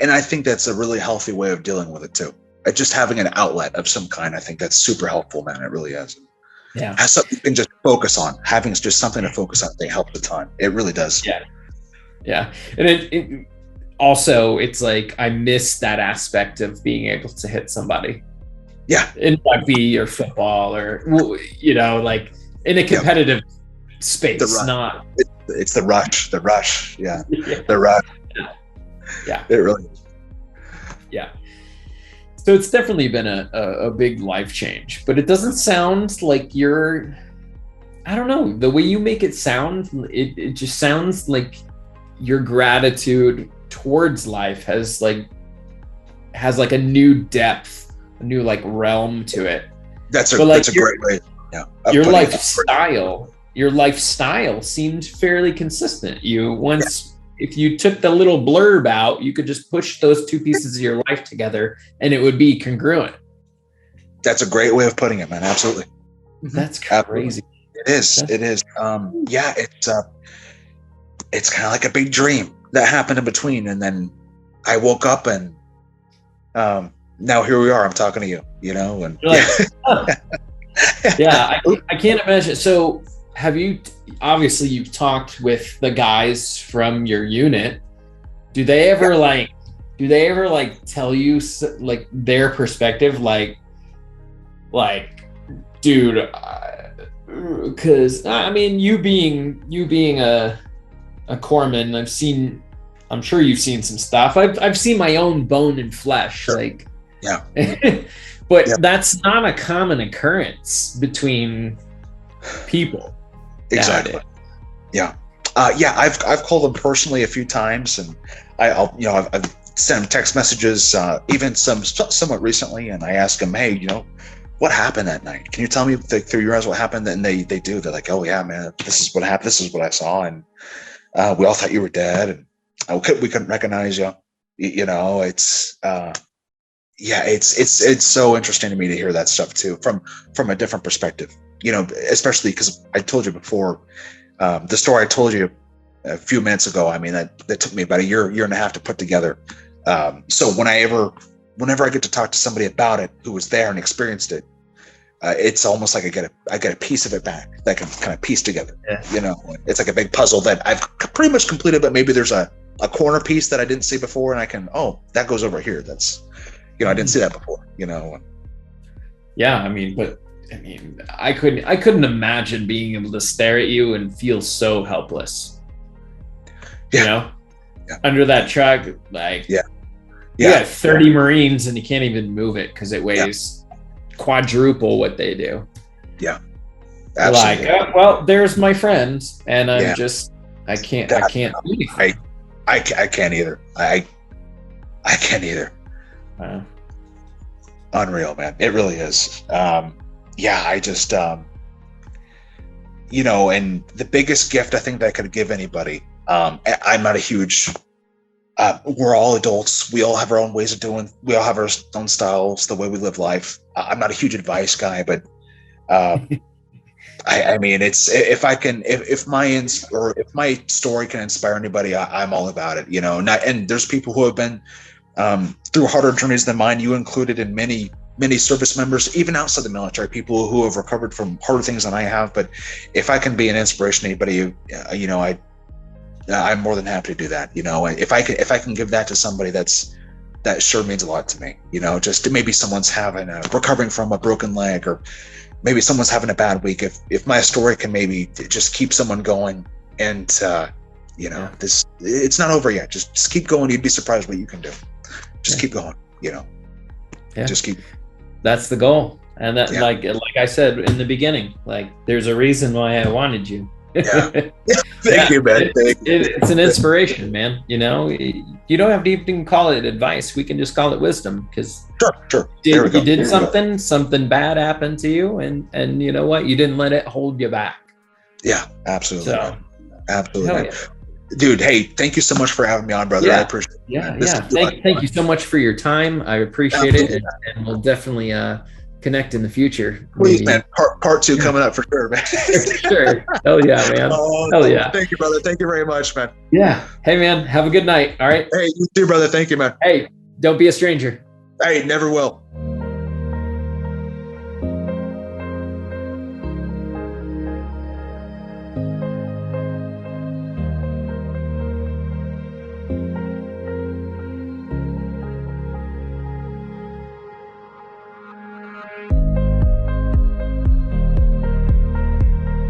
[SPEAKER 2] and I think that's a really healthy way of dealing with it too. Just having an outlet of some kind. I think that's super helpful, man. It really is.
[SPEAKER 3] Yeah.
[SPEAKER 2] Has something you can just focus on. Having just something to focus on, I think, helps a ton. It really does.
[SPEAKER 3] Yeah. Yeah. And it also, it's like, I miss that aspect of being able to hit somebody.
[SPEAKER 2] Yeah.
[SPEAKER 3] In rugby or football or, like in a competitive space,
[SPEAKER 2] it's the rush. Yeah.
[SPEAKER 3] Yeah.
[SPEAKER 2] The rush.
[SPEAKER 3] Yeah.
[SPEAKER 2] It really is.
[SPEAKER 3] Yeah. So it's definitely been a big life change, but it doesn't sound like I don't know, the way you make it sound, it just sounds like your gratitude towards life has like a new depth, a new like realm to it.
[SPEAKER 2] That's a great way. Yeah.
[SPEAKER 3] Your lifestyle seemed fairly consistent. If you took the little blurb out, you could just push those two pieces of your life together and it would be congruent.
[SPEAKER 2] That's a great way of putting it, man. Absolutely.
[SPEAKER 3] That's crazy.
[SPEAKER 2] It is. Yeah, it's kind of like a big dream that happened in between. And then I woke up and now here we are. I'm talking to you, and
[SPEAKER 3] yeah, I can't imagine. So obviously you've talked with the guys from your unit. Do they ever tell you like their perspective? Like, dude, because I mean, you being a corpsman, I'm sure you've seen some stuff. I've seen my own bone and flesh,
[SPEAKER 2] sure.
[SPEAKER 3] Like,
[SPEAKER 2] yeah,
[SPEAKER 3] but that's not a common occurrence between people.
[SPEAKER 2] Exactly.
[SPEAKER 3] Nowadays.
[SPEAKER 2] Yeah. I've called them personally a few times, and I've sent them text messages, even somewhat recently, and I ask them, hey, what happened that night? Can you tell me through your eyes what happened? And they do. They're like, oh yeah, man, this is what happened. This is what I saw, and we all thought you were dead, and we couldn't recognize you. It's so interesting to me to hear that stuff too, from a different perspective. Especially because I told you before, the story I told you a few minutes ago. I mean, that took me about a year and a half to put together. So whenever I get to talk to somebody about it who was there and experienced it, it's almost like I get a piece of it back that I can kind of piece together.
[SPEAKER 3] Yeah.
[SPEAKER 2] You know, it's like a big puzzle that I've pretty much completed, but maybe there's a corner piece that I didn't see before, and I can, that goes over here. That's, I didn't see that before.
[SPEAKER 3] Yeah, I mean, I couldn't imagine being able to stare at you and feel so helpless.
[SPEAKER 2] Yeah.
[SPEAKER 3] Under that truck, like, you got 30 Marines and you can't even move it because it weighs quadruple what they do.
[SPEAKER 2] Yeah, absolutely.
[SPEAKER 3] Like, well, there's my friend, and I'm just, I can't do anything.
[SPEAKER 2] I can't either. I can't either.
[SPEAKER 3] Wow.
[SPEAKER 2] Unreal, man. It really is. I just, and the biggest gift I think that I could give anybody, I'm not a huge, we're all adults. We all have our own ways of doing, we all have our own styles, the way we live life. I'm not a huge advice guy, but I mean, it's, if my story can inspire anybody, I'm all about it, and there's people who have been through harder journeys than mine, you included, in many service members, even outside the military, people who have recovered from harder things than I have. But if I can be an inspiration to anybody, I'm more than happy to do that. If I can give that to somebody, that sure means a lot to me. Just maybe someone's recovering from a broken leg, or maybe someone's having a bad week. If my story can maybe just keep someone going, and this, it's not over yet. Just keep going. You'd be surprised what you can do. Just keep going. Just keep.
[SPEAKER 3] That's the goal. And that, like I said in the beginning, like, there's a reason why I wanted you.
[SPEAKER 2] Thank you, man.
[SPEAKER 3] It's an inspiration, man. You don't have to even call it advice. We can just call it wisdom, because
[SPEAKER 2] sure.
[SPEAKER 3] You did something bad happened to you, and you know what? You didn't let it hold you back.
[SPEAKER 2] Yeah, absolutely.
[SPEAKER 3] So,
[SPEAKER 2] absolutely. Yeah. Dude, hey, thank you so much for having me on, brother. I appreciate it.
[SPEAKER 3] Thank you so much for your time. I appreciate it, and we'll definitely connect in the future.
[SPEAKER 2] Please, man. Part 2 coming up for sure, man.
[SPEAKER 3] Sure. Hell yeah, man. Hell yeah.
[SPEAKER 2] Thank you, brother. Thank you very much, man.
[SPEAKER 3] Yeah. Hey, man. Have a good night. All right.
[SPEAKER 2] Hey, you too, brother. Thank you, man.
[SPEAKER 3] Hey, don't be a stranger.
[SPEAKER 2] Hey, never will.